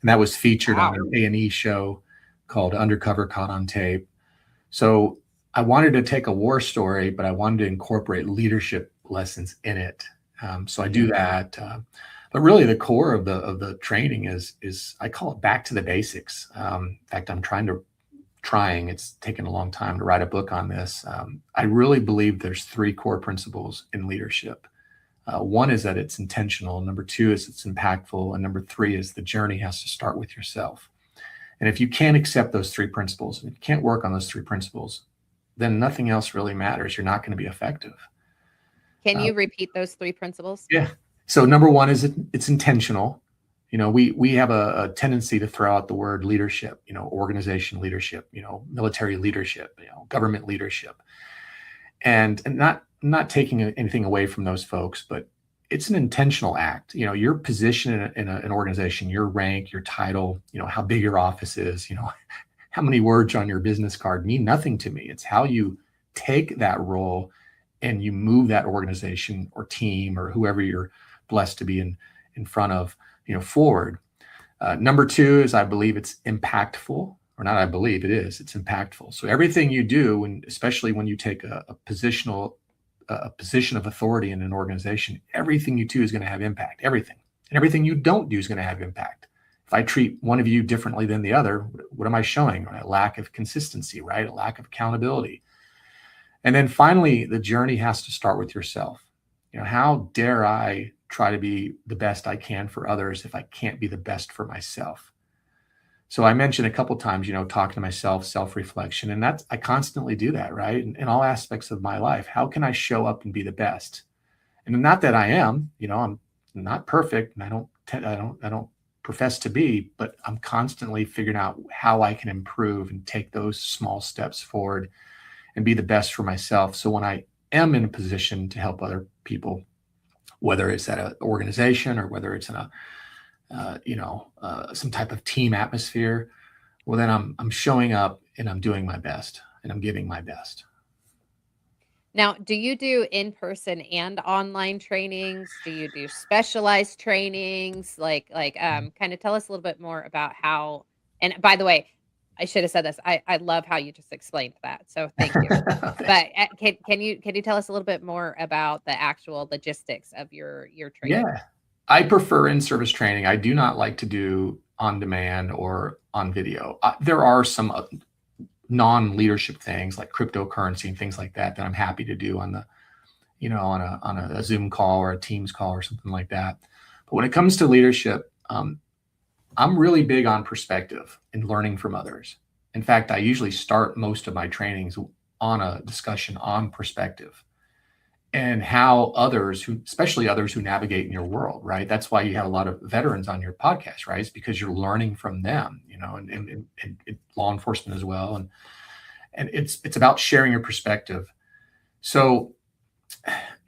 that was featured on an A&E show called Undercover Caught on Tape. So I wanted to take a war story, but I wanted to incorporate leadership lessons in it. So I do that. But really, the core of the training is I call it back to the basics. In fact, I'm trying. It's taken a long time to write a book on this. I really believe there's 3 core principles in leadership. One is that it's intentional. Number 2 is it's impactful. And number 3 is the journey has to start with yourself. And if you can't accept those 3 principles, if you can't work on those 3 principles, then nothing else really matters. You're not going to be effective. Can you repeat those 3 principles? Yeah. So number 1 is it's intentional. We have a tendency to throw out the word leadership, organization leadership, military leadership, government leadership, and not taking anything away from those folks, but it's an intentional act. Your position in an organization, your rank, your title, how big your office is, how many words on your business card mean nothing to me. It's how you take that role and you move that organization or team or whoever you're blessed to be in front of, forward. Number 2 is I believe it's impactful, or not I believe it is, it's impactful. So everything you do, and especially when you take a position of authority in an organization, everything you do is going to have impact, everything. And everything you don't do is going to have impact. If I treat one of you differently than the other, what am I showing? Right? A lack of consistency, right? A lack of accountability. And then finally, the journey has to start with yourself. how dare I try to be the best I can for others if I can't be the best for myself? So I mentioned a couple times, talking to myself, self-reflection, and I constantly do that, right? In all aspects of my life. How can I show up and be the best? And not that I am, I'm not perfect, and I don't profess to be, but I'm constantly figuring out how I can improve and take those small steps forward and be the best for myself. So when I am in a position to help other people, whether it's at an organization or whether it's in a some type of team atmosphere, well, then I'm showing up and I'm doing my best and I'm giving my best. Now, do you do in-person and online trainings? Do you do specialized trainings? Kind of tell us a little bit more about how, and by the way, I should have said this. I love how you just explained that. So thank you. But can you tell us a little bit more about the actual logistics of your training? Yeah, I prefer in-service training. I do not like to do on demand or on video. There are some non-leadership things like cryptocurrency and things like that I'm happy to do on the, on a Zoom call or a Teams call or something like that. But when it comes to leadership, I'm really big on perspective and learning from others. In fact, I usually start most of my trainings on a discussion on perspective and how others especially others who navigate in your world, right? That's why you have a lot of veterans on your podcast, right? It's because you're learning from them, and law enforcement as well. And it's about sharing your perspective. So,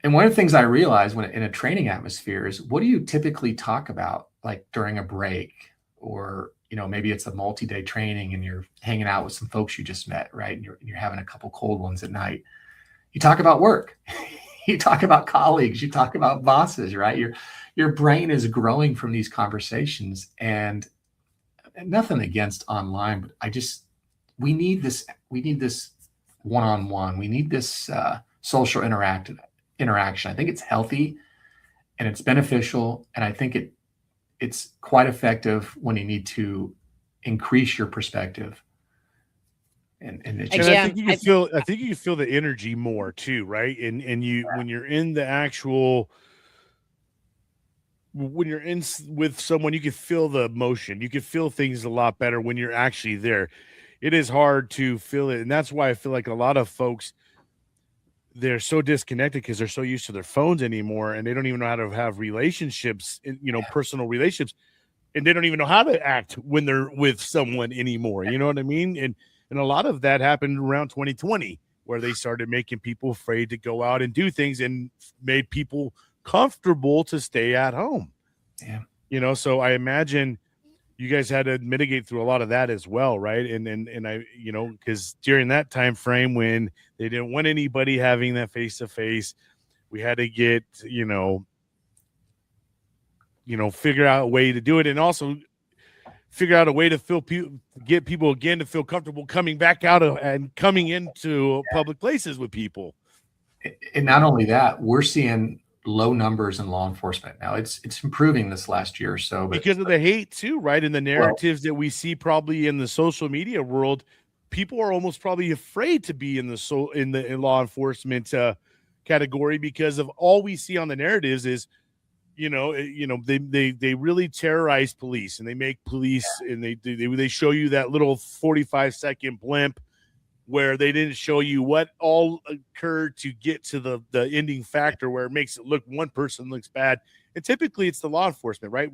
and one of the things I realized when in a training atmosphere is, what do you typically talk about, like during a break, or maybe it's a multi-day training and you're hanging out with some folks you just met, right? And you're having a couple cold ones at night. You talk about work. You talk about colleagues, you talk about bosses, right? Your brain is growing from these conversations, and nothing against online, but we need this one-on-one. We need this social interaction. I think it's healthy and it's beneficial. And I think it's quite effective when you need to increase your perspective. And it just, I think you can feel the energy more too, right? And when you're in the actual, when you're in with someone, you can feel the emotion. You can feel things a lot better when you're actually there. It is hard to feel it, and that's why I feel like a lot of folks, they're so disconnected because they're so used to their phones anymore, and they don't even know how to have relationships, personal relationships, and they don't even know how to act when they're with someone anymore. You know what I mean? And a lot of that happened around 2020, where they started making people afraid to go out and do things and made people comfortable to stay at home. Yeah. So I imagine you guys had to mitigate through a lot of that as well, right? And I, because during that time frame when they didn't want anybody having that face-to-face, we had to get, figure out a way to do it, and also figure out a way to get people again to feel comfortable coming back out and coming into public places with people. And not only that, we're seeing low numbers in law enforcement now. It's improving this last year or so, but because of the hate too, right? And the narratives that we see probably in the social media world, people are almost probably afraid to be in in law enforcement category because of all we see on the narratives is, they really terrorize police, and they make police, and they show you that little 45-second blimp where they didn't show you what all occurred to get to the ending factor where it makes it look, one person looks bad. And typically it's the law enforcement, right?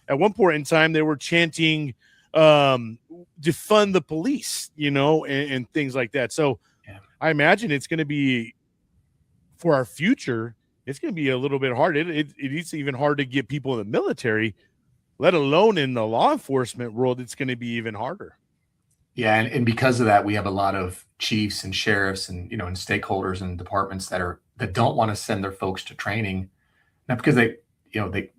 At one point in time, they were chanting, defund the police, and things like that. So I imagine it's going to be, for our future, it's going to be a little bit hard. It's even hard to get people in the military, let alone in the law enforcement world. It's going to be even harder. Yeah, and because of that, we have a lot of chiefs and sheriffs and and stakeholders and departments that don't want to send their folks to training, not because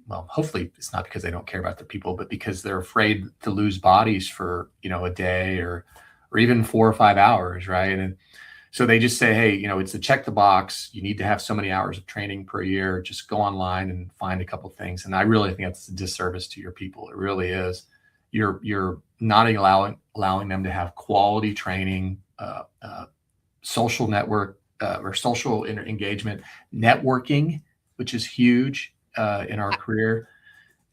hopefully it's not because they don't care about their people, but because they're afraid to lose bodies for a day or even 4 or 5 hours, right? And so they just say, hey, it's a check the box. You need to have so many hours of training per year. Just go online and find a couple things. And I really think that's a disservice to your people. It really is. You're not allowing them to have quality training, social network or social engagement, networking, which is huge in our career.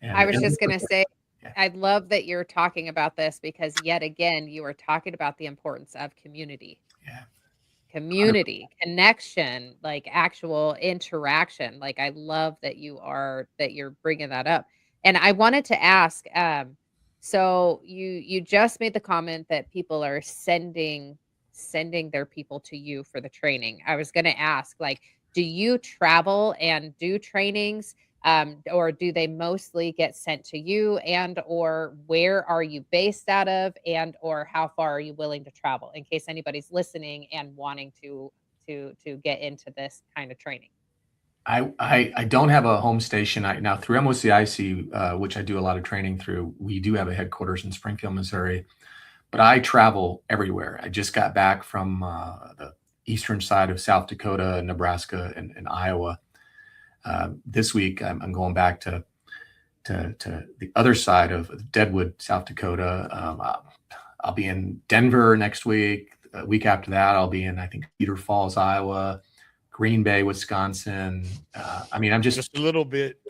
And, I was just going to say, yeah. I love that you're talking about this because yet again, you are talking about the importance of community. Yeah. Community, connection, like actual interaction. Like I love that you're bringing that up. And I wanted to ask, so you just made the comment that people are sending their people to you for the training. I was going to ask, like, do you travel and do trainings? Or do they mostly get sent to you, and or where are you based out of, and or how far are you willing to travel, in case anybody's listening and wanting to get into this kind of training? I don't have a home station. Now through MOCIC, which I do a lot of training through, we do have a headquarters in Springfield, Missouri, but I travel everywhere. I just got back from the eastern side of South Dakota, Nebraska, and Iowa. This week, I'm going back to the other side of Deadwood, South Dakota. I'll be in Denver next week. The week after that, I'll be in, I think, Cedar Falls, Iowa, Green Bay, Wisconsin. I mean, I'm Just a little bit.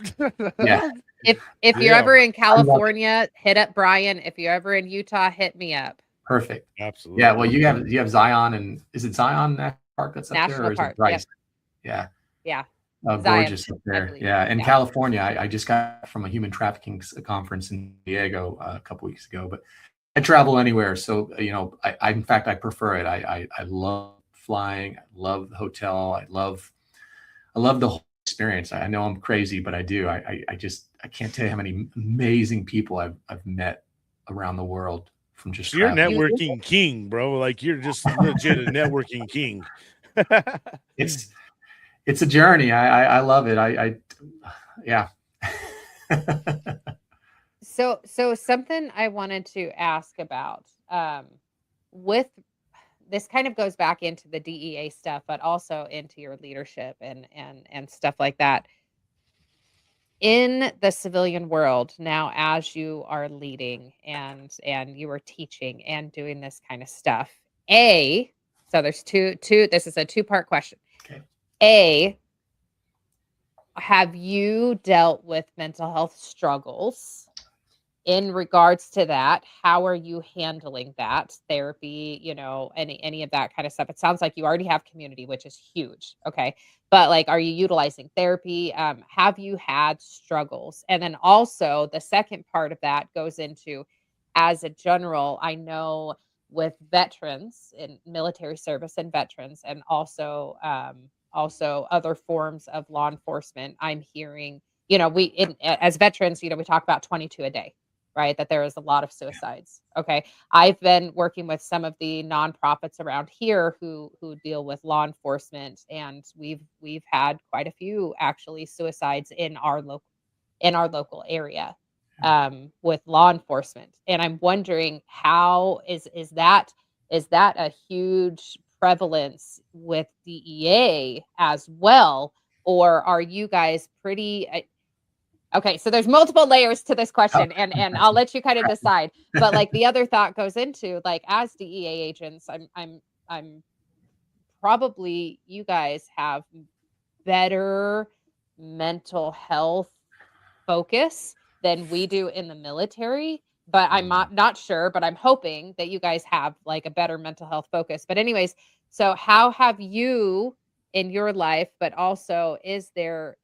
yeah. If you're ever in California, hit up Brian. If you're ever in Utah, hit me up. Perfect. Absolutely. Yeah. Well, you have Zion, and is it Zion National Park that's up there, National or is Park, it Bryce? yep. Yeah. Yeah. Oh, Zion, gorgeous up I there. believe. Yeah. In Yeah. California, I just got from a human trafficking conference in Diego a couple weeks ago, but I travel anywhere. So, I in fact, I prefer it. I love flying. I love the hotel. I love the whole experience. I know I'm crazy, but I do. I can't tell you how many amazing people I've met around the world from just So you're a traveling. networking king, bro. Like you're just legit a networking king. It's a journey. I love it. Yeah. So something I wanted to ask about, with this kind of goes back into the DEA stuff, but also into your leadership and stuff like that. In the civilian world now, as you are leading and you are teaching and doing this kind of stuff, so there's two. This is a two-part question. Okay. A, have you dealt with mental health struggles? In regards to that, how are you handling that? Therapy, any of that kind of stuff. It sounds like you already have community, which is huge. Okay. But like, are you utilizing therapy? Have you had struggles? And then also the second part of that goes into, as a general, I know with veterans in military service and veterans, and also other forms of law enforcement, I'm hearing, as veterans, we talk about 22 a day, right? That there is a lot of suicides. Okay. I've been working with some of the nonprofits around here who deal with law enforcement, and we've had quite a few actually suicides in our local area with law enforcement. And I'm wondering, how is that a huge prevalence with DEA as well? Or are you guys pretty okay, so there's multiple layers to this question, and I'll let you kind of decide. But like the other thought goes into, like, as DEA agents, I'm probably, you guys have better mental health focus than we do in the military. But I'm not sure, but I'm hoping that you guys have like a better mental health focus. But anyways, so how have you in your life, but also is there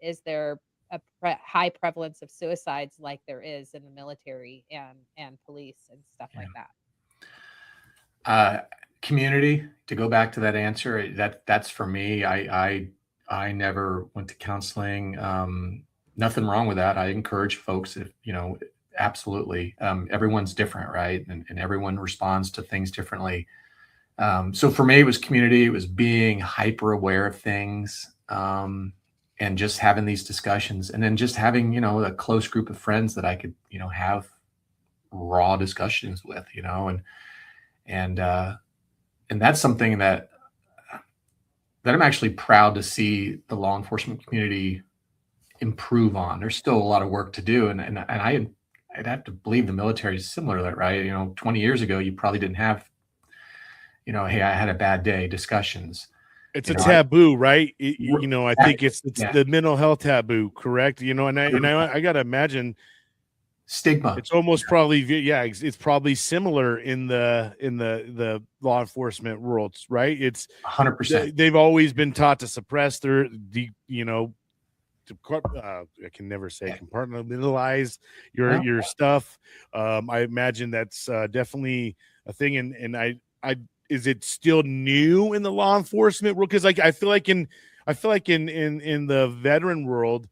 a high prevalence of suicides like there is in the military and police and stuff like that? Community, to go back to that answer, that's for me. I never went to counseling. Nothing wrong with that. I encourage folks, if absolutely. Everyone's different, right? And everyone responds to things differently. So for me, it was community. It was being hyper aware of things, and just having these discussions, and then just having, a close group of friends that I could, have raw discussions with, and that's something that I'm actually proud to see the law enforcement community improve on. There's still a lot of work to do. And I'd have to believe the military is similar to that, right? 20 years ago, you probably didn't have, hey, I had a bad day discussions. It's You a know, taboo, right? I think it's yeah, the mental health taboo, correct? I got to imagine stigma. it's almost probably, yeah, it's probably similar in the law enforcement worlds, right? It's 100%. they've always been taught to suppress I can never say Yeah. compartmentalize your Well, your stuff. I imagine that's definitely a thing, and I is it still new in the law enforcement world? Because I feel like in the veteran world,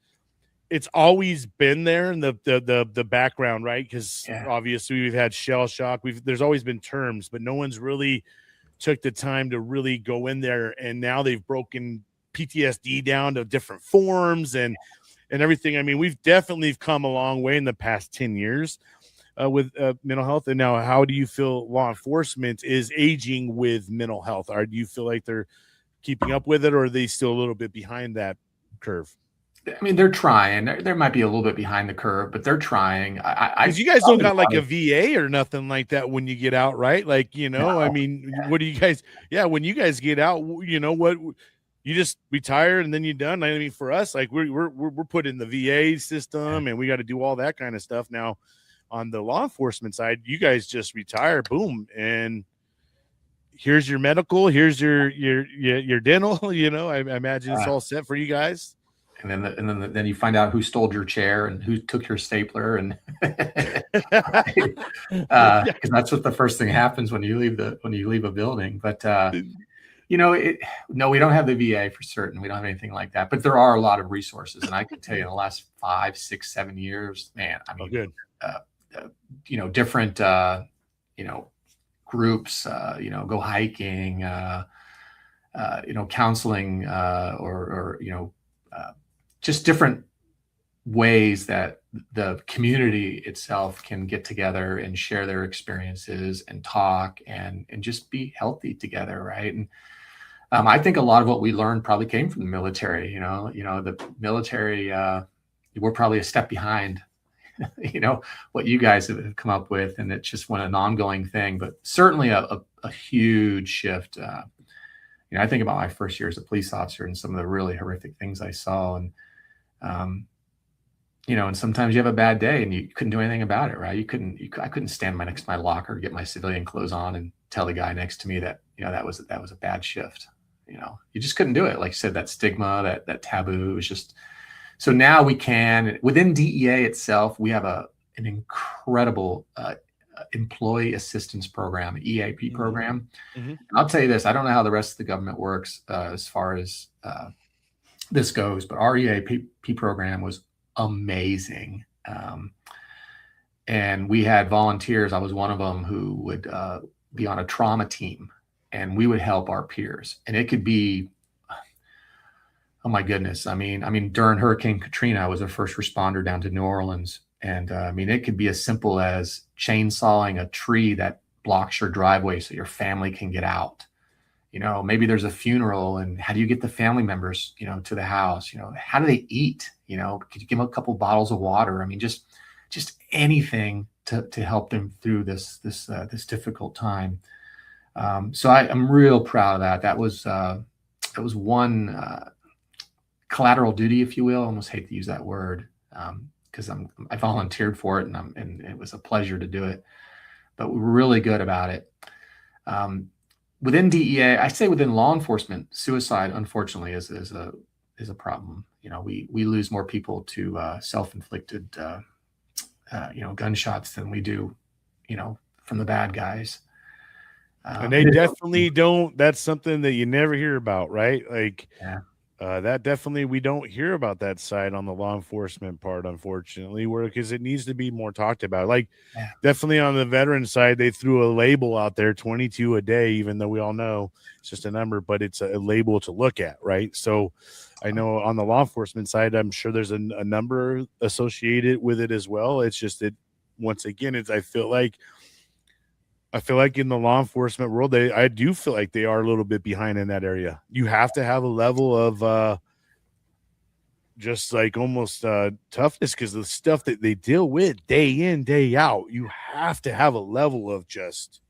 it's always been there in the background, right? Because yeah. obviously we've had shell shock. There's always been terms, but no one's really took the time to really go in there, and now they've broken PTSD down to different forms and everything. I mean, we've definitely come a long way in the past 10 years with mental health. And now, how do you feel law enforcement is aging with mental health? Or do you feel like they're keeping up with it, or are they still a little bit behind that curve? I mean, they're trying. There might be a little bit behind the curve, but they're trying. Because you guys don't got like a VA or nothing like that when you get out, right? Like, I mean, what do you guys, when you guys get out, what you just retire and then you're done. I mean, for us, like we're put in the VA system and we got to do all that kind of stuff. Now on the law enforcement side, you guys just retire, boom, and here's your medical, here's your dental, I imagine it's all set for you guys. And then you find out who stole your chair and who took your stapler, and because that's what the first thing happens when you leave a building. But no, we don't have the VA for certain. We don't have anything like that. But there are a lot of resources, and I can tell you in the last 5, 6, 7 years, man. I mean, good. Different groups, go hiking, counseling, or just different ways that the community itself can get together and share their experiences and talk and just be healthy together, right? And I think a lot of what we learned probably came from the military. The military, we're probably a step behind, what you guys have come up with, and it just went an ongoing thing. But certainly a huge shift. I think about my first year as a police officer and some of the really horrific things I saw, and and sometimes you have a bad day and you couldn't do anything about it, right? I couldn't stand next to my locker, get my civilian clothes on, and tell the guy next to me that that was a bad shift. You just couldn't do it. Like you said, that stigma, that taboo, was just. So now we can, within DEA itself, we have an incredible employee assistance program, EAP program. Mm-hmm. And I'll tell you this, I don't know how the rest of the government works as far as this goes, but our EAP program was amazing. And we had volunteers. I was one of them who would be on a trauma team, and we would help our peers. And it could be, oh my goodness. I mean, during Hurricane Katrina, I was a first responder down to New Orleans. And it could be as simple as chainsawing a tree that blocks your driveway so your family can get out. Maybe there's a funeral, and how do you get the family members, to the house? How do they eat? Could you give them a couple bottles of water? I mean, just anything to help them through this difficult time. So I'm real proud of that. That was one collateral duty, if you will. I almost hate to use that word because I volunteered for it, and it was a pleasure to do it. But we were really good about it. Within DEA, I say within law enforcement, suicide, unfortunately, is a problem. We lose more people to self-inflicted, gunshots than we do, from the bad guys. And they definitely don't. That's something that you never hear about, right? Like, that definitely, we don't hear about that side on the law enforcement part, unfortunately, because it needs to be more talked about. Like, definitely on the veteran side, they threw a label out there, 22 a day, even though we all know it's just a number, but it's a label to look at, right? So I know on the law enforcement side, I'm sure there's a number associated with it as well. It's just that, once again, I feel like in the law enforcement world, I do feel like they are a little bit behind in that area. You have to have a level of just like almost toughness, because the stuff that they deal with day in, day out, you have to have a level of just.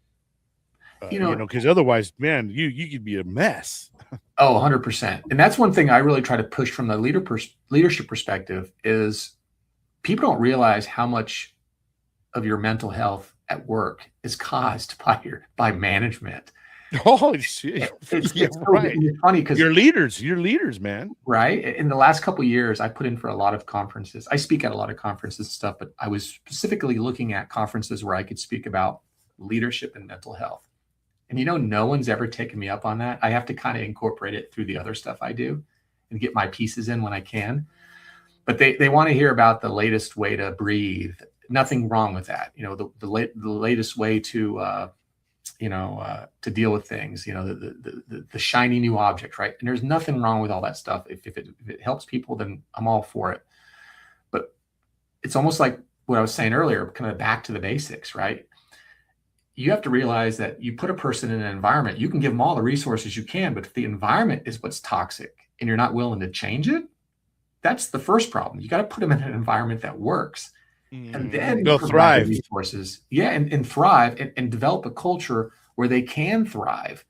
because otherwise, man, you could be a mess. Oh, 100%. And that's one thing I really try to push from the leadership perspective is people don't realize how much of your mental health at work is caused by management. Oh shit! It's funny because you're leaders, man. Right. In the last couple of years, I put in for a lot of conferences. I speak at a lot of conferences and stuff, but I was specifically looking at conferences where I could speak about leadership and mental health. And no one's ever taken me up on that. I have to kind of incorporate it through the other stuff I do and get my pieces in when I can. But they want to hear about the latest way to breathe. Nothing wrong with that. The latest way to deal with things, the shiny new object, right? And there's nothing wrong with all that stuff. If it helps people, then I'm all for it. But it's almost like what I was saying earlier, kind of back to the basics, right? You have to realize that you put a person in an environment, you can give them all the resources you can, but if the environment is what's toxic and you're not willing to change it, that's the first problem. You got to put them in an environment that works. And then they'll thrive. Resources, and thrive and develop a culture where they can thrive.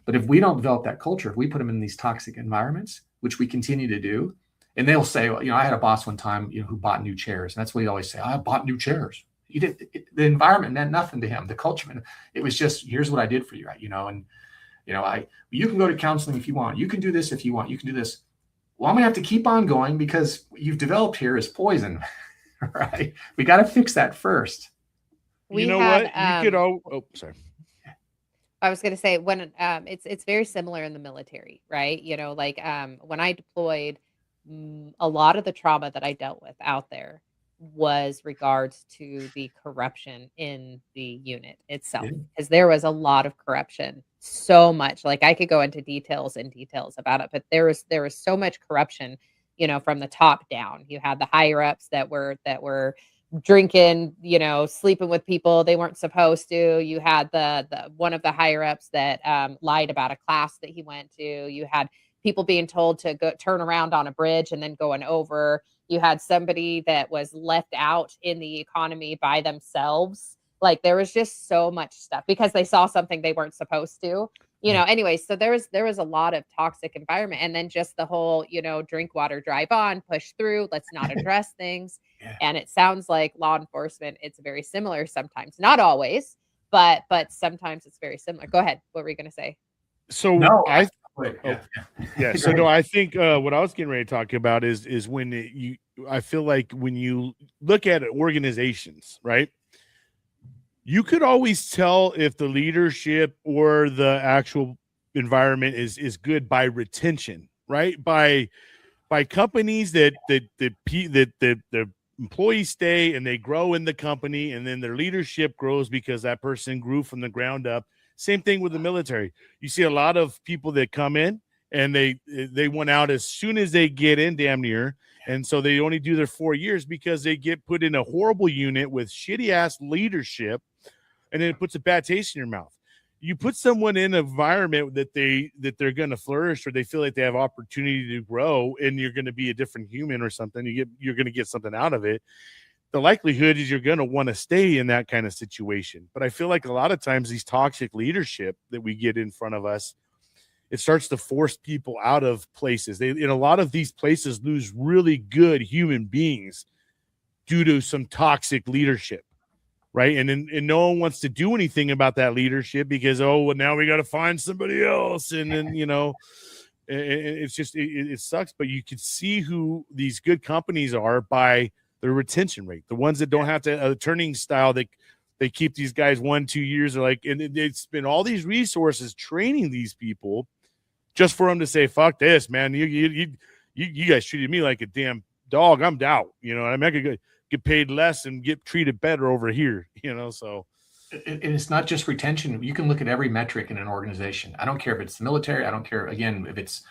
But if we don't develop that culture, if we put them in these toxic environments, which we continue to do, and they'll say, well, I had a boss one time, who bought new chairs, and that's what he always say. I bought new chairs. The environment meant nothing to him. The culture, it was just, here's what I did for you, right? You can go to counseling if you want. You can do this if you want. You can do this. Well, I'm gonna have to keep on going because what you've developed here is poison. Right. We got to fix that first. What? You could sorry. I was going to say when it's very similar in the military, right? When I deployed, a lot of the trauma that I dealt with out there was regards to the corruption in the unit itself, because there was a lot of corruption, so much. Like I could go into details about it, but there was so much corruption. From the top down. You had the higher ups that were drinking, sleeping with people they weren't supposed to. You had the one of the higher ups that lied about a class that he went to. You had people being told to go turn around on a bridge and then going over. You had somebody that was left out in the economy by themselves. Like there was just so much stuff because they saw something they weren't supposed to. Anyway, so there was a lot of toxic environment, and then just the whole, drink water, drive on, push through, let's not address things. Yeah. And it sounds like law enforcement, it's very similar sometimes, not always, but sometimes it's very similar. Go ahead. What were you going to say? So no, I think what I was getting ready to talk about is when I feel like when you look at organizations, right? You could always tell if the leadership or the actual environment is good by retention, right? By companies that the employees stay and they grow in the company, and then their leadership grows because that person grew from the ground up. Same thing with the military. You see a lot of people that come in and they want out as soon as they get in, damn near. And so they only do their 4 years because they get put in a horrible unit with shitty ass leadership. And then it puts a bad taste in your mouth. You put someone in an environment that they're going to flourish, or they feel like they have opportunity to grow, and you're going to be a different human or something. You're going to get something out of it. The likelihood is you're going to want to stay in that kind of situation. But I feel like a lot of times these toxic leadership that we get in front of us, it starts to force people out of places. In a lot of these places lose really good human beings due to some toxic leadership. Right. And no one wants to do anything about that leadership because, now we got to find somebody else. And then, it's just, it sucks. But you can see who these good companies are by their retention rate. The ones that don't have to, turning style, they keep these guys 1-2 years, and they spend all these resources training these people just for them to say, fuck this, man. You guys treated me like a damn dog. I'm out. I could get paid less and get treated better over here, so. And it's not just retention. You can look at every metric in an organization. I don't care if it's the military. I don't care, again, if it's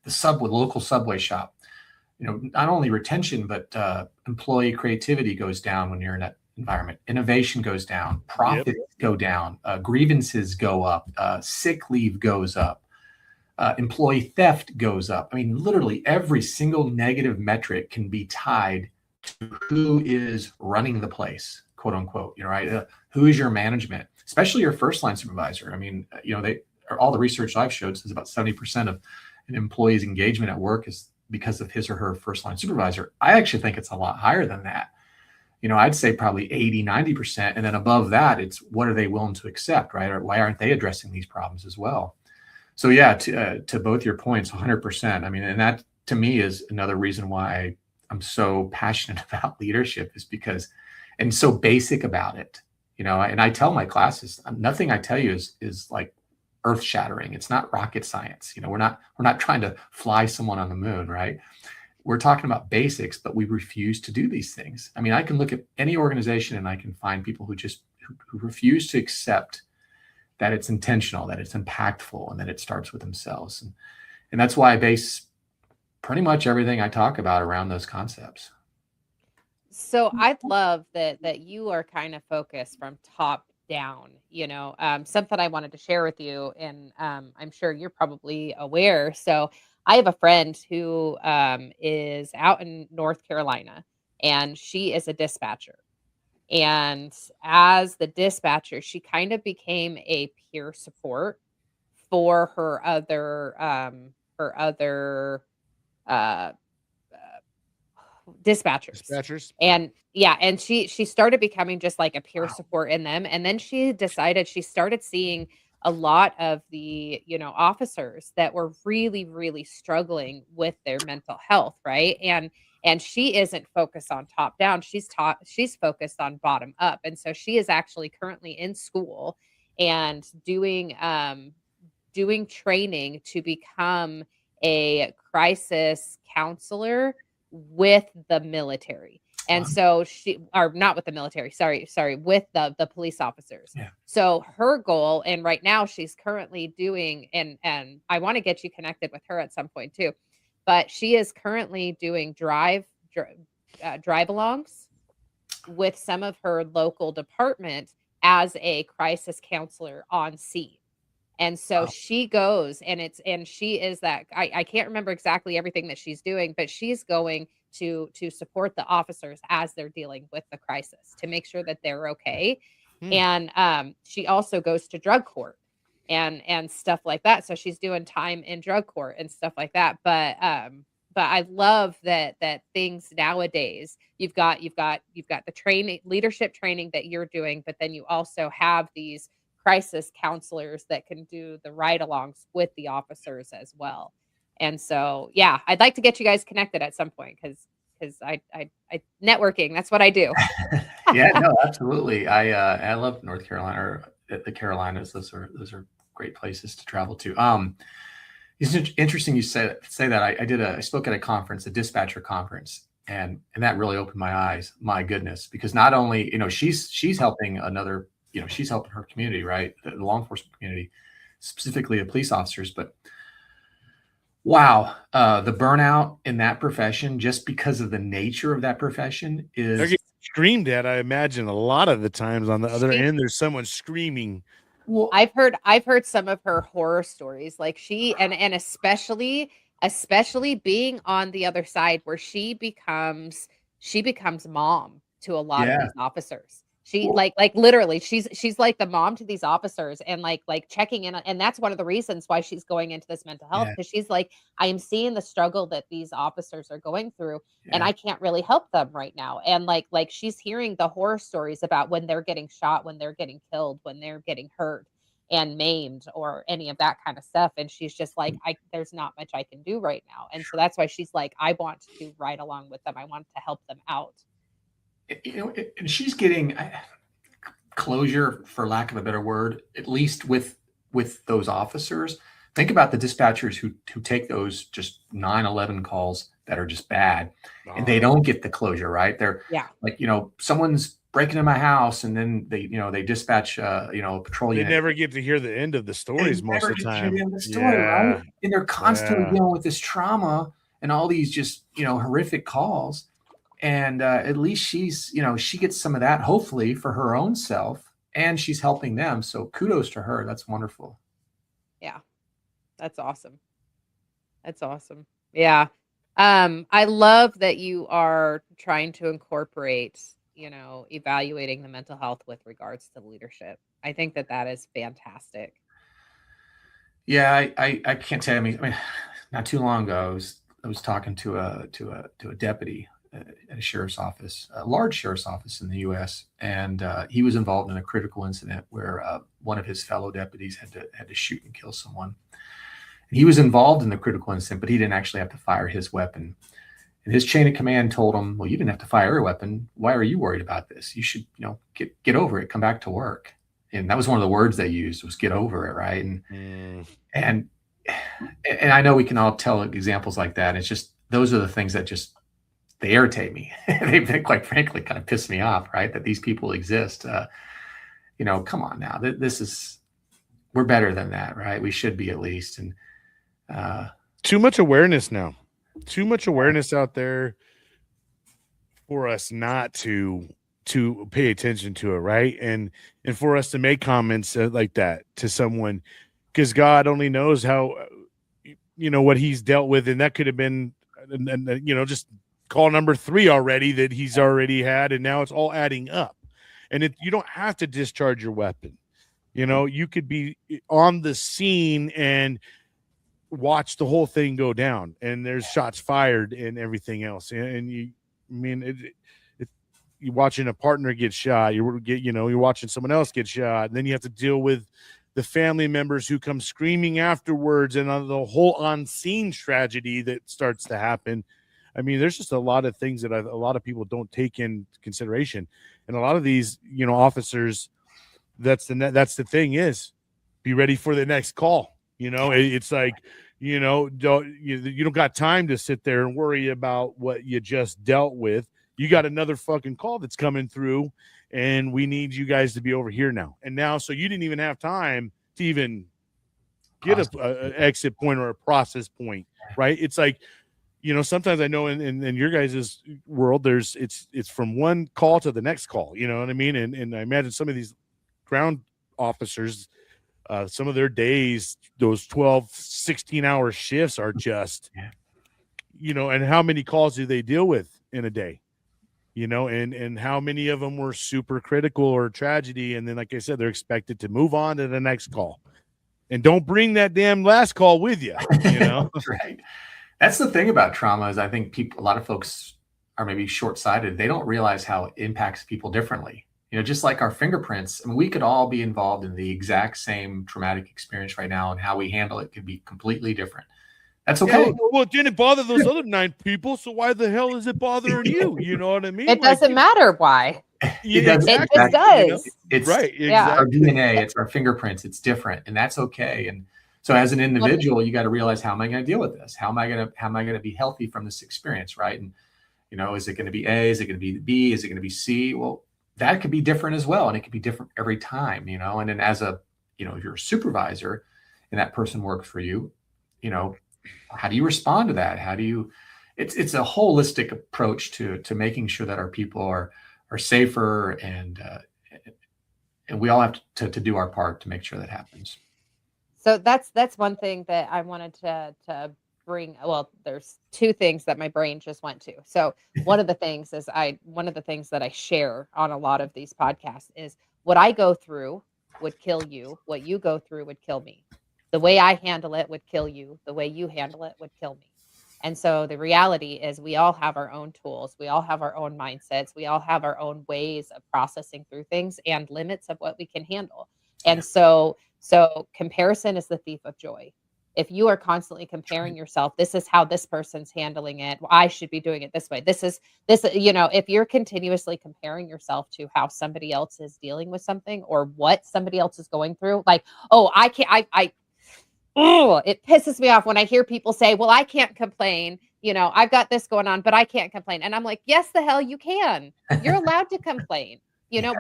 the local subway shop. Not only retention, but employee creativity goes down when you're in that environment. Innovation goes down. Profits go down. Grievances go up. Sick leave goes up. Employee theft goes up. I mean, literally every single negative metric can be tied to who is running the place, quote unquote, right? Who is your management? especially your first line supervisor. I mean, all the research I've showed says about 70% of an employee's engagement at work is because of his or her first line supervisor. I actually think it's a lot higher than that. I'd say probably 80-90%. And then above that, it's what are they willing to accept, right? Or why aren't they addressing these problems as well? So yeah, to both your points, 100%. I mean, and that to me is another reason why I'm so passionate about leadership, is because, and so basic about it, and I tell my classes, nothing I tell you is like earth shattering. It's not rocket science. We're not trying to fly someone on the moon, right? We're talking about basics, but we refuse to do these things. I mean, I can look at any organization and I can find people who refuse to accept that it's intentional, that it's impactful, and that it starts with themselves. And that's why I base pretty much everything I talk about around those concepts. So I love that you are kind of focused from top down, something I wanted to share with you, and I'm sure you're probably aware. So I have a friend who is out in North Carolina, and she is a dispatcher. And as the dispatcher, she kind of became a peer support for her other uh, dispatchers. Dispatchers. And yeah, and she started becoming just like a peer support in them. And then she decided she started seeing a lot of the, officers that were really, really struggling with their mental health, right? And she isn't focused on top down. She's focused on bottom up. And so she is actually currently in school and doing training to become a crisis counselor with the military. And so or not with the military, sorry, with the police officers. Yeah. So her goal, and right now she's currently doing, and I want to get you connected with her at some point too, but she is currently doing drive-alongs with some of her local department as a crisis counselor on scene. And so she goes, and she is that, I can't remember exactly everything that she's doing, but she's going to support the officers as they're dealing with the crisis to make sure that they're okay. And she also goes to drug court and stuff like that. So she's doing time in drug court and stuff like that. But I love that things nowadays, you've got the training, leadership training that you're doing, but then you also have these crisis counselors that can do the ride-alongs with the officers as well. And so, yeah, I'd like to get you guys connected at some point because I networking, that's what I do. Yeah, no, absolutely. I love North Carolina, or the Carolinas. Those are great places to travel to. It's interesting you say that. I spoke at a conference, a dispatcher conference, and that really opened my eyes. My goodness, because not only she's helping another, she's helping her community, right, the law enforcement community, specifically the police officers, but wow, the burnout in that profession, just because of the nature of that profession, They're is getting screamed at. I imagine a lot of the times on the other end, there's someone screaming. well, I've heard some of her horror stories, like and especially being on the other side where she becomes mom to a lot of yeah. these officers. She Well, like literally she's like the mom to these officers, and like checking in, and that's one of the reasons why she's going into this mental health, Yeah, because she's like, I am seeing the struggle that these officers are going through, and yeah, I can't really help them right now. And like she's hearing the horror stories about when they're getting shot, when they're getting killed, when they're getting hurt and maimed, or any of that kind of stuff. And she's just like, there's not much I can do right now. And so that's why she's like, I want to ride along with them. I want to help them out. and she's getting closure, for lack of a better word, at least with those officers. Think about the dispatchers who take those just 911 calls that are just bad, and they don't get the closure, right? They're Yeah. like, someone's breaking in my house, and then they dispatch a patrol They unit. never get to hear the end of the stories most Never of the get to time. the end of the story, right? And they're constantly dealing with this trauma and all these just horrific calls. And at least she's she gets some of that, hopefully, for her own self, and she's helping them. So kudos to her. That's wonderful. Yeah. That's awesome. That's awesome. Yeah. I love that you are trying to incorporate evaluating the mental health with regards to leadership. I think that is fantastic. Yeah, I can't tell you. I mean, not too long ago, I was talking to a deputy at a sheriff's office, a large sheriff's office in the U.S., and he was involved in a critical incident where one of his fellow deputies had to shoot and kill someone. And he was involved in the critical incident, but he didn't actually have to fire his weapon. And his chain of command told him, "Well, you didn't have to fire your weapon. Why are you worried about this? You should, get over it. Come back to work." And that was one of the words they used, was "get over it," right? And I know we can all tell examples like that. It's just, those are the things that they irritate me. They quite frankly kind of piss me off, right? That these people exist. Come on now. We're better than that, right? We should be, at least. And too much awareness now. Too much awareness out there for us not to pay attention to it, right? And for us to make comments like that to someone, because God only knows how, what he's dealt with. And that could have been, just call number 3 already that he's already had. And now it's all adding up. And you don't have to discharge your weapon. You could be on the scene and watch the whole thing go down, and there's shots fired and everything else. And you're watching a partner get shot. You're watching someone else get shot. And then you have to deal with the family members who come screaming afterwards, and the whole on-scene tragedy that starts to happen. I mean, there's just a lot of things that a lot of people don't take in consideration. And a lot of these, officers, that's the thing is, be ready for the next call. It's like, you don't got time to sit there and worry about what you just dealt with. You got another fucking call that's coming through, and we need you guys to be over here now. And now, so you didn't even have time to even get a exit point or a process point, right? It's like, sometimes I know in your guys' world, it's from one call to the next call, you know what I mean? And I imagine some of these ground officers, some of their days, those 12, 16-hour shifts are just, and how many calls do they deal with in a day? And how many of them were super critical or tragedy. And then, like I said, they're expected to move on to the next call, and don't bring that damn last call with you. That's right. That's the thing about trauma, is I think a lot of folks are maybe short-sighted. They don't realize how it impacts people differently. Just like our fingerprints, I mean, we could all be involved in the exact same traumatic experience right now, and how we handle it could be completely different. That's okay. Well, it didn't bother those other 9 people, so why the hell is it bothering you? You know what I mean? It doesn't matter why. It does. It just does. It's right. Yeah. Our DNA, it's our fingerprints, it's different, and that's okay. And so as an individual, you got to realize, how am I going to deal with this? How am I going to be healthy from this experience, right? And, is it going to be A? Is it going to be B? Is it going to be C? Well, that could be different as well. And it could be different every time, and then as if you're a supervisor and that person works for you, how do you respond to that? It's a holistic approach to making sure that our people are safer, and we all have to do our part to make sure that happens. So that's one thing that I wanted to bring. Well, there's 2 things that my brain just went to. So one of the things that I share on a lot of these podcasts is, what I go through would kill you. What you go through would kill me. The way I handle it would kill you. The way you handle it would kill me. And so the reality is, we all have our own tools. We all have our own mindsets. We all have our own ways of processing through things, and limits of what we can handle. And so comparison is the thief of joy. If you are constantly comparing yourself, this is how this person's handling it, well, I should be doing it this way. If you're continuously comparing yourself to how somebody else is dealing with something, or what somebody else is going through, like, it pisses me off when I hear people say, well, I can't complain. I've got this going on, but I can't complain. And I'm like, yes, the hell you can. You're allowed to complain.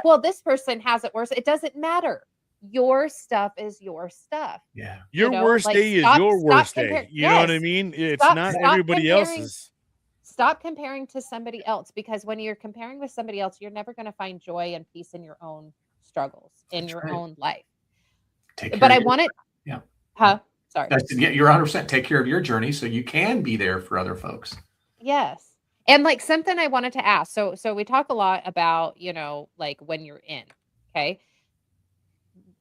Well, this person has it worse. It doesn't matter. Your stuff is your stuff. Yeah. Your worst day is your worst day. You know what I mean? It's not everybody else's. Stop comparing to somebody else, because when you're comparing with somebody else, you're never going to find joy and peace in your own struggles, in your own life. But I want it. Yeah. Huh? Sorry. You're 100%. Take care of your journey so you can be there for other folks. Yes. And like something I wanted to ask. So we talk a lot about, like when you're in, okay?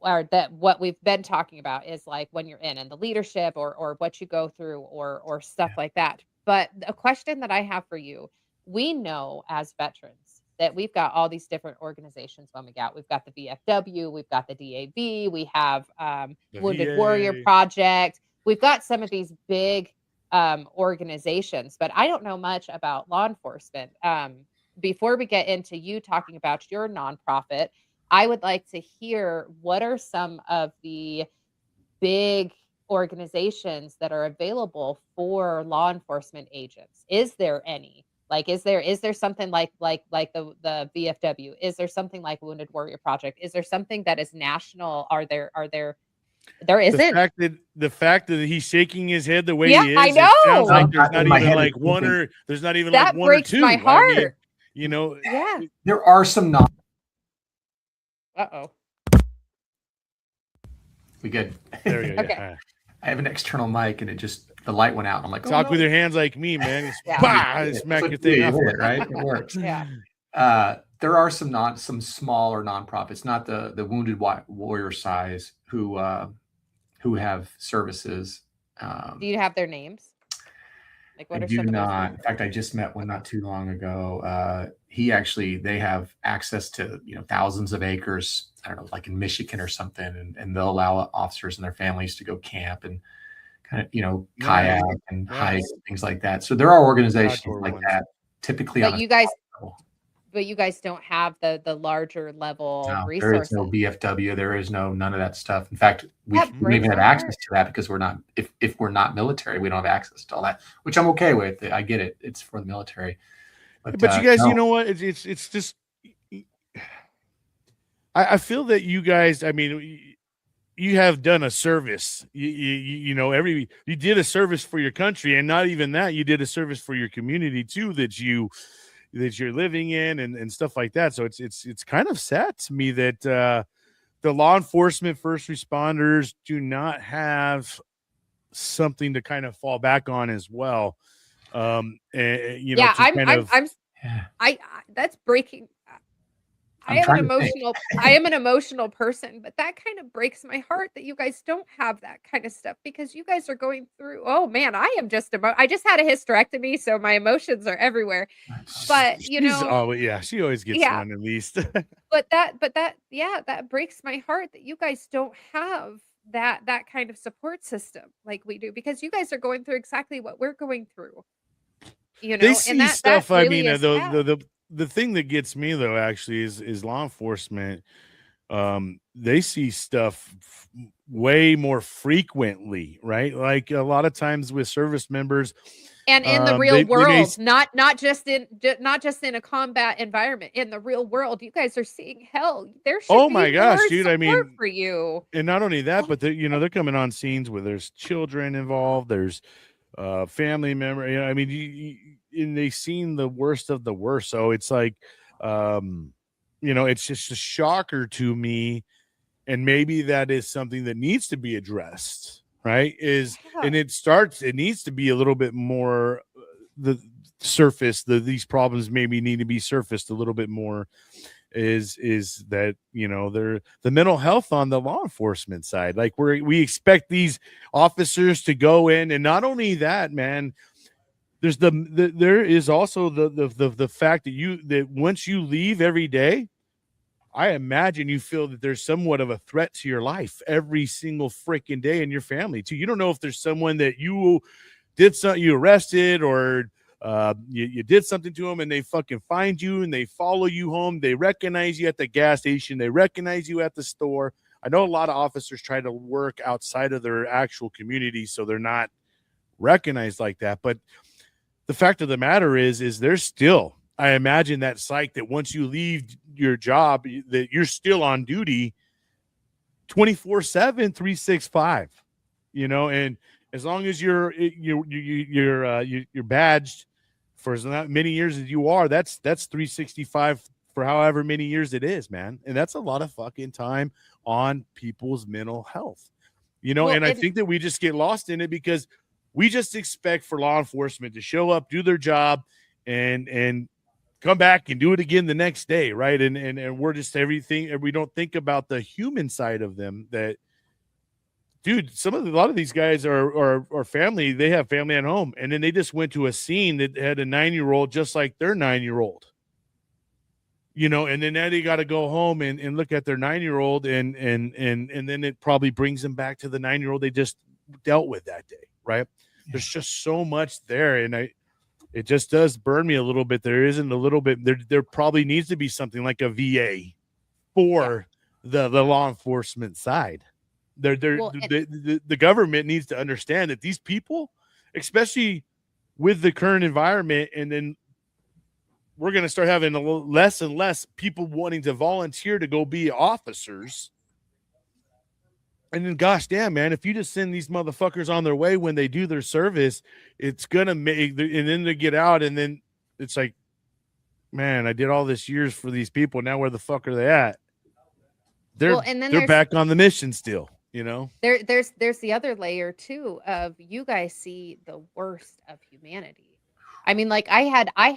Or that what we've been talking about is like when you're in and the leadership or what you go through or stuff Yeah. like that. But a question that I have for you, we know as veterans that we've got all these different organizations when we got. We've got the VFW, we've got the DAV, we have The Wounded Warrior VA. Project. We've got some of these big organizations, but I don't know much about law enforcement. Before we get into you talking about your nonprofit, I would like to hear what are some of the big organizations that are available for law enforcement agents. Is there any? Like is there something like the VFW? Is there something like Wounded Warrior Project? Is there something that is national? There isn't. The fact that he's shaking his head the way Yeah, he I is, it sounds know. like there's In not my even head, like it's one thinking, or there's not even like That one or breaks my two. I mean, heart. it- Yeah. there are some non. Uh-oh. We good. there we go. Okay. Yeah. I have an external mic and the light went out. I'm like, Talk oh, with no. your hands like me, man. Just, Yeah. bah, That's smack what your you do, thing you off. hit it, right? It works. Yeah. There are some smaller nonprofits, not the Wounded Warrior size, who have services. Do you have their names? Like I what are do some of those not. names? In fact, I just met one Okay. not too long ago. They have access to thousands of acres. I don't know, like in Michigan or something, and they'll allow officers and their families to go camp and kind of kayak and hike Nice. and things like that. So there are organizations Outdoor like ones. that, typically But on a you guys level. But you guys don't have the larger level No, there is no resources. BFW. There is none of that stuff. In fact, we That don't breaks even have my access heart. to that because we're not. If we're not military, we don't have access to all that, which I'm okay with. I get it. It's for the military. But you guys, no. you know what? It's just I feel that you guys, I mean, you have done a service. You did a service for your country, and not even that, you did a service for your community too that you're living in and stuff like that. So it's kind of sad to me that the law enforcement first responders do not have something to kind of fall back on as well. Yeah, To kind of Yeah, I that's breaking. I'm trying to think. I am an emotional person, but that kind of breaks my heart that you guys don't have that kind of stuff because you guys are going through. Oh man, I just had a hysterectomy, so my emotions are everywhere. But she always gets yeah, one at least. yeah, that breaks my heart that you guys don't have that kind of support system like we do because you guys are going through exactly what we're going through, They and see that stuff. I really mean, is sad. the thing that gets me though actually is law enforcement. They see stuff way more frequently, right? Like a lot of times with service members, And in the real they may. world, not just in a combat environment, in the real world, you guys are seeing hell. There should Oh be my more gosh, dude! I support mean, for you. and not only that, but they're coming on scenes where there's children involved. There's family member. I mean, and they've seen the worst of the worst. So it's like, it's just a shocker to me. And maybe that is something that needs to be addressed, right? Yeah. It needs to be a little bit more the surface. These problems maybe need to be surfaced a little bit more. Is that they're the mental health on the law enforcement side, like we expect these officers to go in, and not only that, man, there's there is also the fact that once you leave every day, I imagine you feel that there's somewhat of a threat to your life every single freaking day, and your family too. You don't know if there's someone that you arrested, or you did something to them and they fucking find you and they follow you home. They recognize you at the gas station. They recognize you at the store. I know a lot of officers try to work outside of their actual community, so they're not recognized like that. But the fact of the matter is there's still, I imagine, that psych that once you leave your job, that you're still on duty 24/7, 365, and as long as you're badged for as many years as you are, that's 365 for however many years it is, man. And that's a lot of fucking time on people's mental health, Well, and I think that we just get lost in it because we just expect for law enforcement to show up, do their job, and come back and do it again the next day, right? And we're just everything, and we don't think about the human side of them. That, dude, a lot of these guys are family. They have family at home, and then they just went to a scene that had a 9-year-old just like their 9-year-old. You know, and then now they got to go home and look at their 9-year-old, and then it probably brings them back to the 9-year-old they just dealt with that day, right? Yeah. There's just so much there, and it just does burn me a little bit. There isn't a little bit there probably needs to be something like a VA for the law enforcement side. The government needs to understand that these people, especially with the current environment, and then we're going to start having less and less people wanting to volunteer to go be officers. And then, gosh damn, man, if you just send these motherfuckers on their way when they do their service, it's going to make, and then they get out, and then it's like, man, I did all this years for these people. Now where the fuck are they at? They're back on the mission still, you know? There's the other layer too of you guys see the worst of humanity. I mean, like I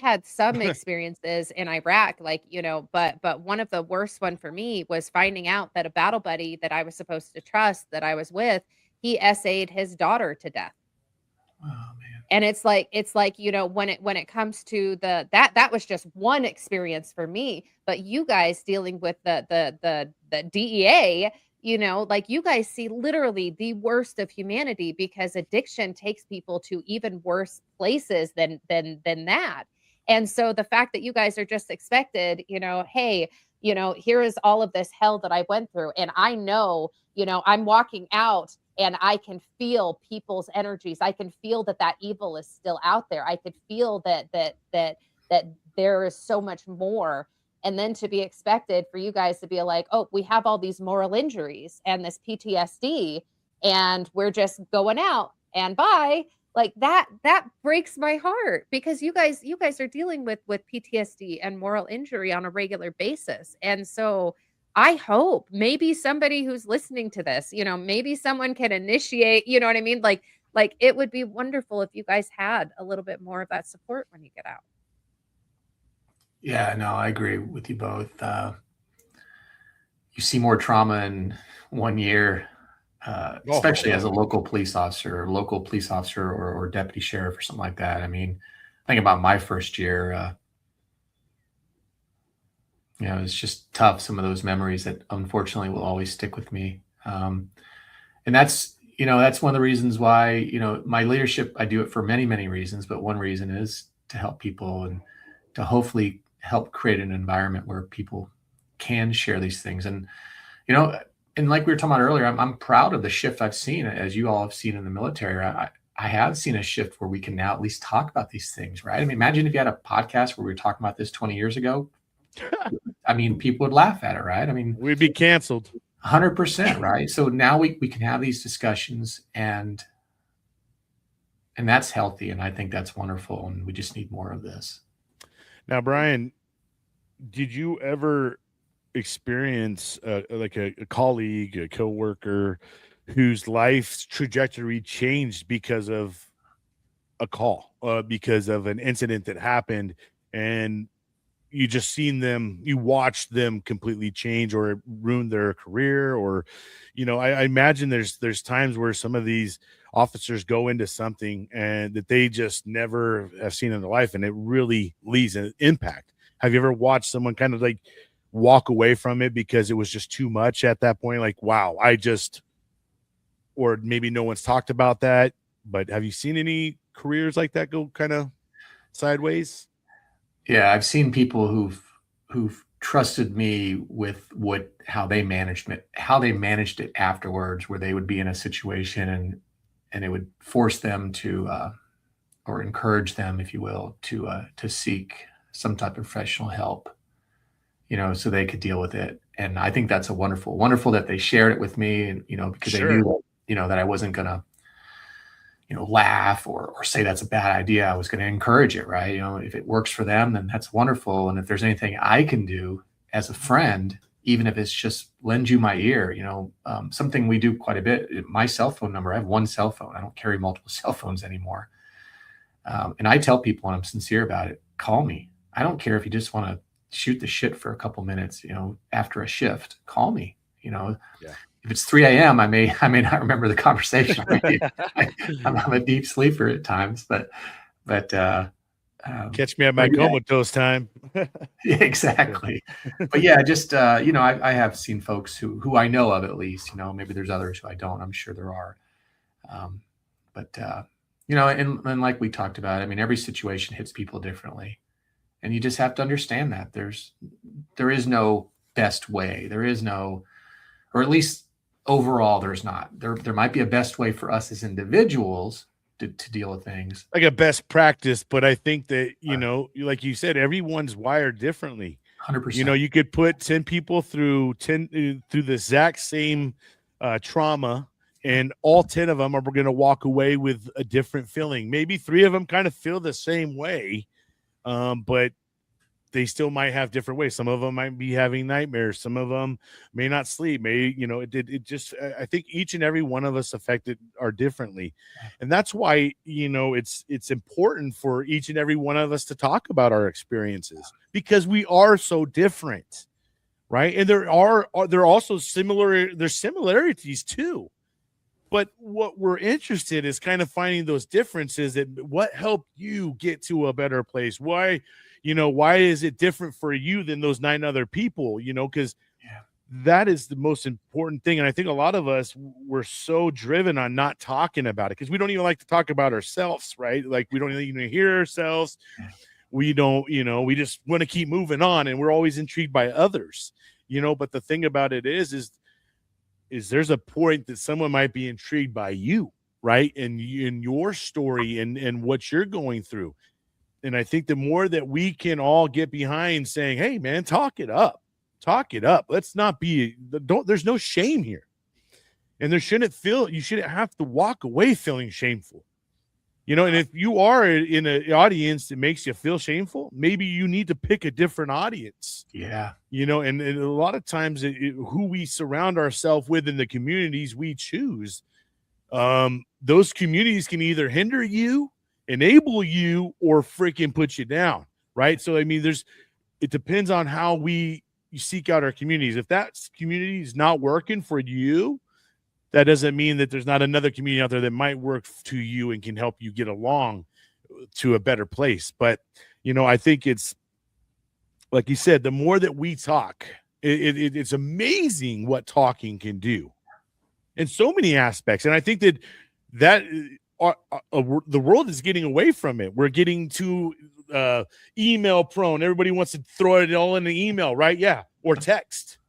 had some experiences in Iraq, like, you know, but one of the worst one for me was finding out that a battle buddy that I was supposed to trust, that I was with, he SA'd his daughter to death. Oh man. And it's like, you know, when it comes to that was just one experience for me, but you guys dealing with the DEA, you know, like you guys see literally the worst of humanity, because addiction takes people to even worse places than that. And so the fact that you guys are just expected, you know, hey, you know, here is all of this hell that I went through. And I know, you know, I'm walking out and I can feel people's energies. I can feel that evil is still out there. I could feel that there is so much more. And then to be expected for you guys to be like, oh, we have all these moral injuries and this PTSD, and we're just going out and bye. Like that breaks my heart, because you guys are dealing with PTSD and moral injury on a regular basis. And so I hope maybe somebody who's listening to this, you know, maybe someone can initiate, you know what I mean? Like it would be wonderful if you guys had a little bit more of that support when you get out. Yeah, no, I agree with you both. You see more trauma in 1 year, especially as a local police officer or deputy sheriff or something like that. I mean, think about my first year. You know, it's just tough. Some of those memories that unfortunately will always stick with me. And that's one of the reasons why, you know, my leadership, I do it for many, many reasons, but one reason is to help people and to hopefully help create an environment where people can share these things. And, you know, and like we were talking about earlier, I'm proud of the shift I've seen, as you all have seen in the military. I have seen a shift where we can now at least talk about these things, right? I mean, imagine if you had a podcast where we were talking about this 20 years ago. I mean, people would laugh at it, right? I mean, we'd be canceled. 100%, right? So now we can have these discussions, and that's healthy, and I think that's wonderful, and we just need more of this. Now, Brian, did you ever experience like a colleague, a coworker whose life's trajectory changed because of a call, because of an incident that happened, and you just seen them, you watched them completely change or ruin their career? Or, you know, I imagine there's times where some of these officers go into something and that they just never have seen in their life, and it really leaves an impact. Have you ever watched someone kind of like walk away from it because it was just too much at that point? Like, wow, or maybe no one's talked about that, but have you seen any careers like that go kind of sideways? Yeah, I've seen people who've trusted me with how they managed it afterwards, where they would be in a situation and it would force them to or encourage them, if you will, to seek some type of professional help, you know, so they could deal with it. And I think that's wonderful that they shared it with me, and, you know, because they knew, you know, that I wasn't gonna, you know, laugh or say that's a bad idea. I was going to encourage it, right? You know, if it works for them, then that's wonderful. And if there's anything I can do as a friend, even if it's just lend you my ear, you know, something we do quite a bit. My cell phone number, I have one cell phone. I don't carry multiple cell phones anymore. And I tell people, and I'm sincere about it, call me. I don't care if you just want to shoot the shit for a couple minutes, after a shift, call me. Yeah. If it's 3 a.m., I may not remember the conversation. I'm a deep sleeper at times, but catch me at my comatose time. yeah, exactly. But yeah, just I have seen folks who I know of, at least. Maybe there's others who I don't. I'm sure there are. But and like we talked about, I mean, every situation hits people differently, and you just have to understand that there is no best way. There is no, or at least overall, there's not. There might be a best way for us as individuals to deal with things, like a best practice, but I think that like you said, everyone's wired differently. 100%. You could put 10 people through the exact same trauma, and all 10 of them are going to walk away with a different feeling. Maybe 3 of them kind of feel the same way, but they still might have different ways. Some of them might be having nightmares. Some of them may not sleep. I think each and every one of us affected are differently. And that's why, it's important for each and every one of us to talk about our experiences, because we are so different. Right. And there are also there's similarities too. But what we're interested is kind of finding those differences and what helped you get to a better place. Why is it different for you than those 9 other people? Because that is the most important thing. And I think a lot of us, we're so driven on not talking about it because we don't even like to talk about ourselves, right? Like we don't even hear ourselves. We don't, we just want to keep moving on, and we're always intrigued by others, but the thing about it is there's a point that someone might be intrigued by you, right? And in your story and what you're going through. And I think the more that we can all get behind saying, hey man, talk it up. Let's not there's no shame here. And you shouldn't have to walk away feeling shameful. And if you are in an audience that makes you feel shameful, maybe you need to pick a different audience. Yeah. And a lot of times who we surround ourselves with in the communities we choose, those communities can either hinder you, enable you, or freaking put you down. Right. So, I mean, it depends on how you seek out our communities. If that community is not working for you, that doesn't mean that there's not another community out there that might work to you and can help you get along to a better place. But, I think it's like you said, the more that we talk, it's amazing what talking can do in so many aspects. And I think that the world is getting away from it. We're getting too email prone. Everybody wants to throw it all in an email, right? Yeah. Or text.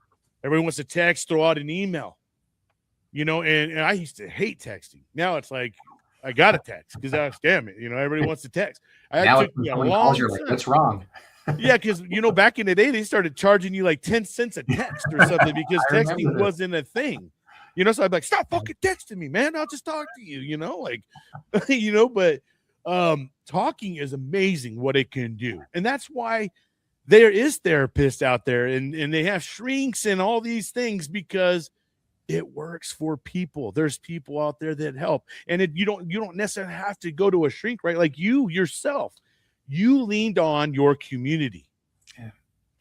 Everybody wants to text, throw out an email. And I used to hate texting. Now it's like I got to text because damn it, everybody wants to text. Now took me a long time. Like, that's wrong. Yeah, because back in the day they started charging you like 10 cents a text or something because texting wasn't a thing. So I'd be like, stop fucking texting me, man. I'll just talk to you, but talking is amazing what it can do. And that's why there is therapists out there and they have shrinks and all these things because it works for people. There's people out there that help. And you don't necessarily have to go to a shrink, right? Like you yourself, you leaned on your community. Yeah.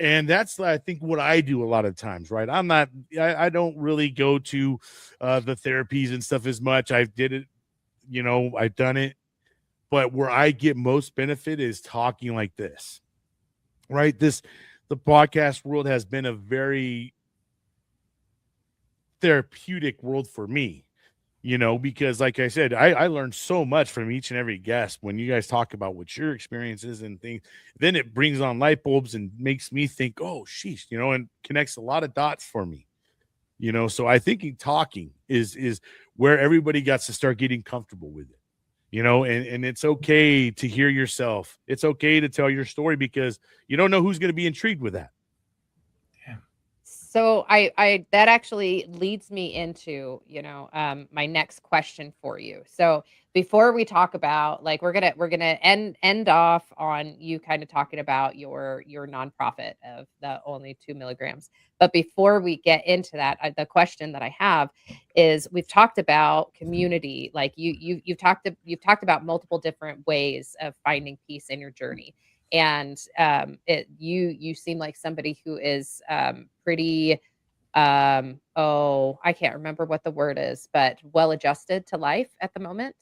And that's, I think, what I do a lot of times, right? I don't really go to the therapies and stuff as much. I've did it, I've done it. But where I get most benefit is talking like this, right? The podcast world has been a very therapeutic world for me, because like I said, I learned so much from each and every guest when you guys talk about what your experiences and things. Then it brings on light bulbs and makes me think, oh sheesh, and connects a lot of dots for me, so I think talking is where everybody got to start getting comfortable with it, and it's okay to hear yourself. It's okay to tell your story because you don't know who's going to be intrigued with that. So I that actually leads me into, my next question for you. So before we talk about, like, we're gonna end off on you kind of talking about your nonprofit of the only 2 milligrams. But before we get into that, the question that I have is, we've talked about community, like you've talked about multiple different ways of finding peace in your journey. And you seem like somebody who is pretty I can't remember what the word is, but well adjusted to life at the moment.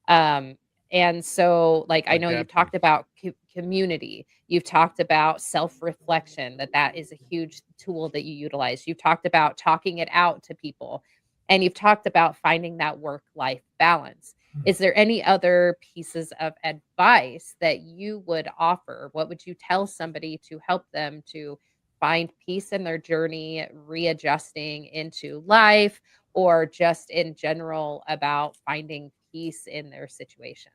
Um, and so, like, I know you've Adapting. talked about community. You've talked about self-reflection, that is a huge tool that you utilize. You've talked about talking it out to people, and you've talked about finding that work-life balance. Is there any other pieces of advice that you would offer? What would you tell somebody to help them to find peace in their journey, readjusting into life, or just in general about finding peace in their situation?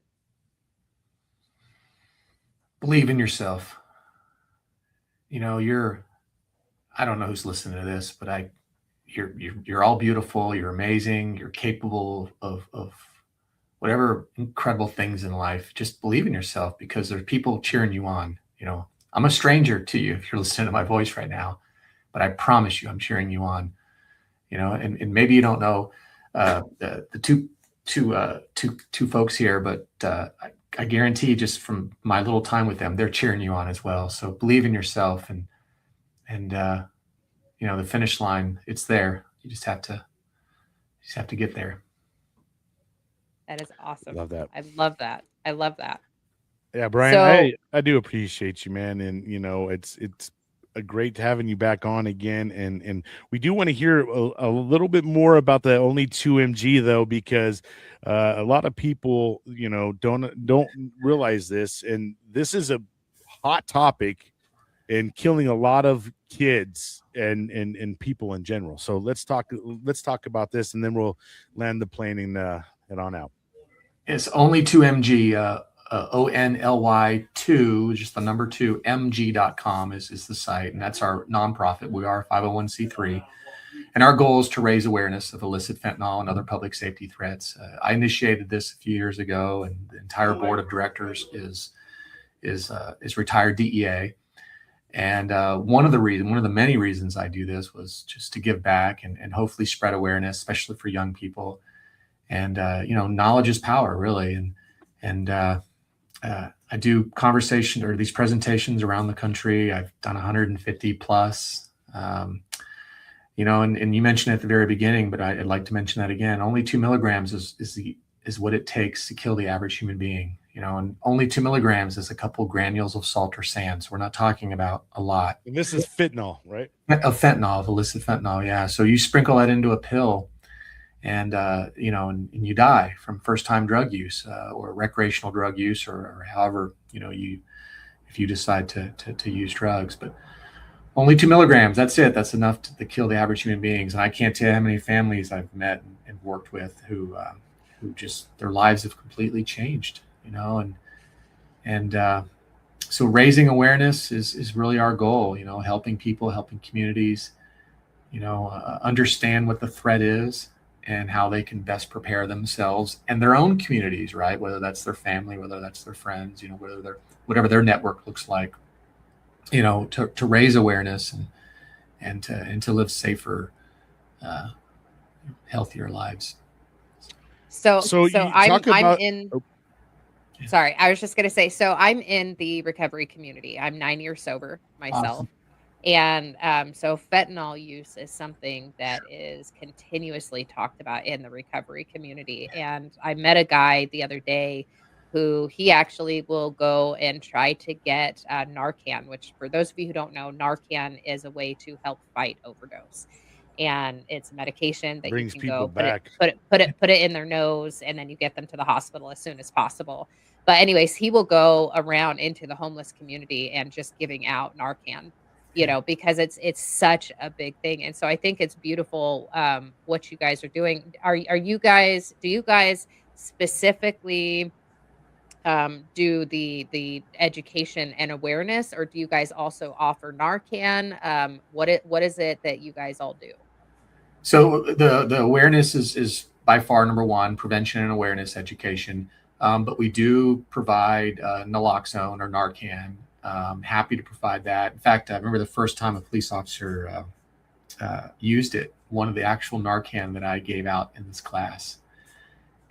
Believe in yourself. You know, I don't know who's listening to this, but you're all beautiful. You're amazing. You're capable of whatever incredible things in life. Just believe in yourself, because there's people cheering you on. You know, I'm a stranger to you if you're listening to my voice right now, but I promise you, I'm cheering you on. You know, and maybe you don't know the two folks here, but I guarantee, just from my little time with them, they're cheering you on as well. So believe in yourself, and you know, the finish line, it's there. You just have to get there. That is awesome. Love that. I love that. I love that. Yeah, Brian, So, I do appreciate you, man, and it's a great having you back on again, and we do want to hear a little bit more about the only 2 mg though, because a lot of people don't realize this, and this is a hot topic and killing a lot of kids and people in general. So let's talk about this, and then we'll land the plane and head on out. It's only 2mg. ONLY 2, just the number 2, mg.com is the site, and that's our nonprofit. We are a 501c3, and our goal is to raise awareness of illicit fentanyl and other public safety threats. I initiated this a few years ago, and the entire board of directors is retired DEA. And one of the many reasons I do this was just to give back and hopefully spread awareness, especially for young people. And knowledge is power, really. And I do conversation or these presentations around the country. I've done 150 plus. And you mentioned it at the very beginning, but I'd like to mention that again. Only 2 milligrams is what it takes to kill the average human being. And only 2 milligrams is a couple granules of salt or sand. So we're not talking about a lot. And this is fentanyl, right? Of fentanyl, of illicit fentanyl, yeah. So you sprinkle that into a pill, and and you die from first-time drug use or recreational drug use, or however if you decide to use drugs. But only 2 milligrams, that's it. That's enough to kill the average human beings. And I can't tell you how many families I've met and worked with who just, their lives have completely changed. So raising awareness is really our goal. Helping people, helping communities, understand what the threat is and how they can best prepare themselves and their own communities, right? Whether that's their family, whether that's their friends, whatever their network looks like, to raise awareness and to live safer, healthier lives. So you I'm talk about in. Sorry, I was just gonna say. So I'm in the recovery community. I'm 9 years sober myself. Awesome. And so fentanyl use is something that is continuously talked about in the recovery community. And I met a guy the other day who he actually will go and try to get Narcan, which, for those of you who don't know, Narcan is a way to help fight overdose. And it's a medication that you brings can people go back. put it in their nose, and then you get them to the hospital as soon as possible. But anyways, he will go around into the homeless community and just giving out Narcan, because it's such a big thing. And so I think it's beautiful what you guys are doing. Do you guys specifically do the education and awareness, or do you guys also offer Narcan? What is it that you guys all do? So the awareness is by far number one, prevention and awareness education. But we do provide naloxone or Narcan. Happy to provide that. In fact, I remember the first time a police officer used it, one of the actual Narcan that I gave out in this class.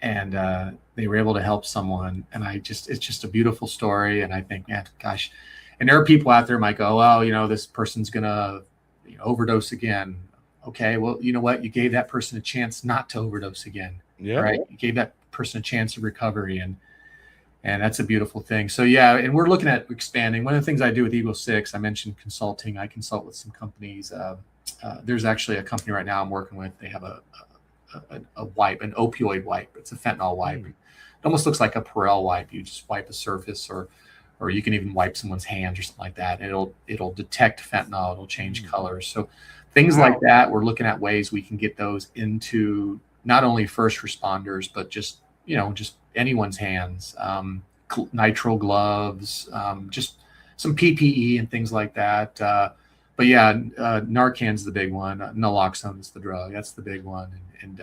and they were able to help someone. And it's just a beautiful story. And I think, man, gosh, and there are people out there might go, oh, this person's gonna overdose again. Okay, well, you know what? You gave that person a chance not to overdose again. Yeah. Right. You gave that person a chance of recovery, and that's a beautiful thing. So yeah, and we're looking at expanding. One of the things I do with Eagle 6, I mentioned consulting. I consult with some companies. There's actually a company right now I'm working with. They have a wipe, an opioid wipe. It's a fentanyl wipe. It almost looks like a Perel wipe. You just wipe a surface, or you can even wipe someone's hands or something like that. And it'll detect fentanyl. It'll change colors. So things like that. We're looking at ways we can get those into not only first responders, but just anyone's hands. Nitrile gloves, just some PPE and things like that. But yeah, Narcan's the big one. Naloxone is the drug. That's the big one. And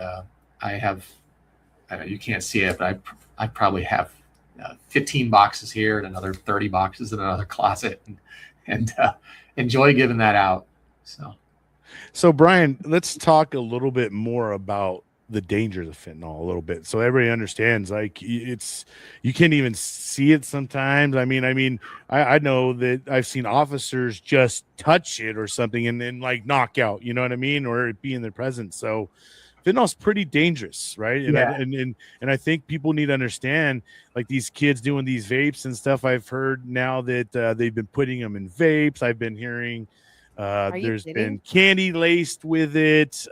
I have, you can't see it, but I probably have 15 boxes here and another 30 boxes in another closet, and enjoy giving that out. So Brian, let's talk a little bit more about the dangers of fentanyl a little bit, so everybody understands. Like, you can't even see it sometimes. I know that I've seen officers just touch it or something and then like knock out, you know what I mean, or be in their presence. So fentanyl's pretty dangerous, right? And, yeah. I think people need to understand, like, these kids doing these vapes and stuff. I've heard now that they've been putting them in vapes. I've been hearing there's been candy laced with it.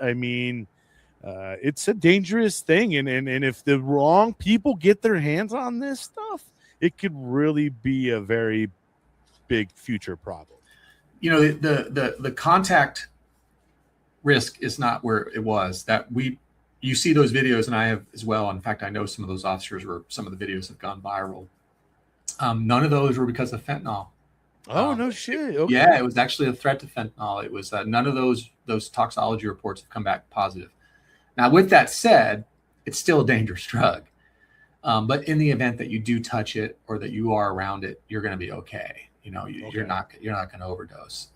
It's a dangerous thing, and if the wrong people get their hands on this stuff, it could really be a very big future problem. The contact risk is not where it was. You see those videos, and I have as well. In fact, I know some of those officers where some of the videos have gone viral. None of those were because of fentanyl. Oh, no shit. Okay. Yeah, it was actually a threat to fentanyl. It was none of those toxology reports have come back positive. Now, with that said, it's still a dangerous drug. But in the event that you do touch it or that you are around it, you're going to be okay. You're not going to overdose.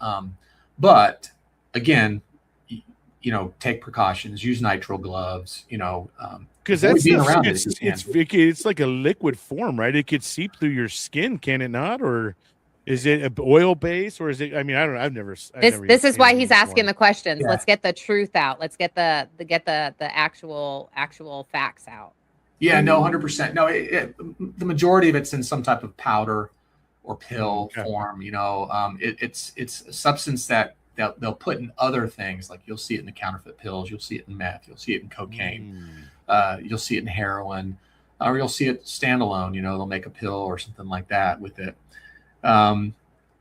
But again, take precautions. Use nitrile gloves. Because it's like a liquid form, right? It could seep through your skin, can it not? Or is it an oil base, or is it? I don't know. I've never. This is why he's asking the questions. Yeah. Let's get the truth out. Let's get the actual facts out. Yeah, no, 100%. No, the majority of it's in some type of powder or pill form. It's a substance that they'll put in other things. Like, you'll see it in the counterfeit pills. You'll see it in meth. You'll see it in cocaine. You'll see it in heroin, or you'll see it standalone. They'll make a pill or something like that with it.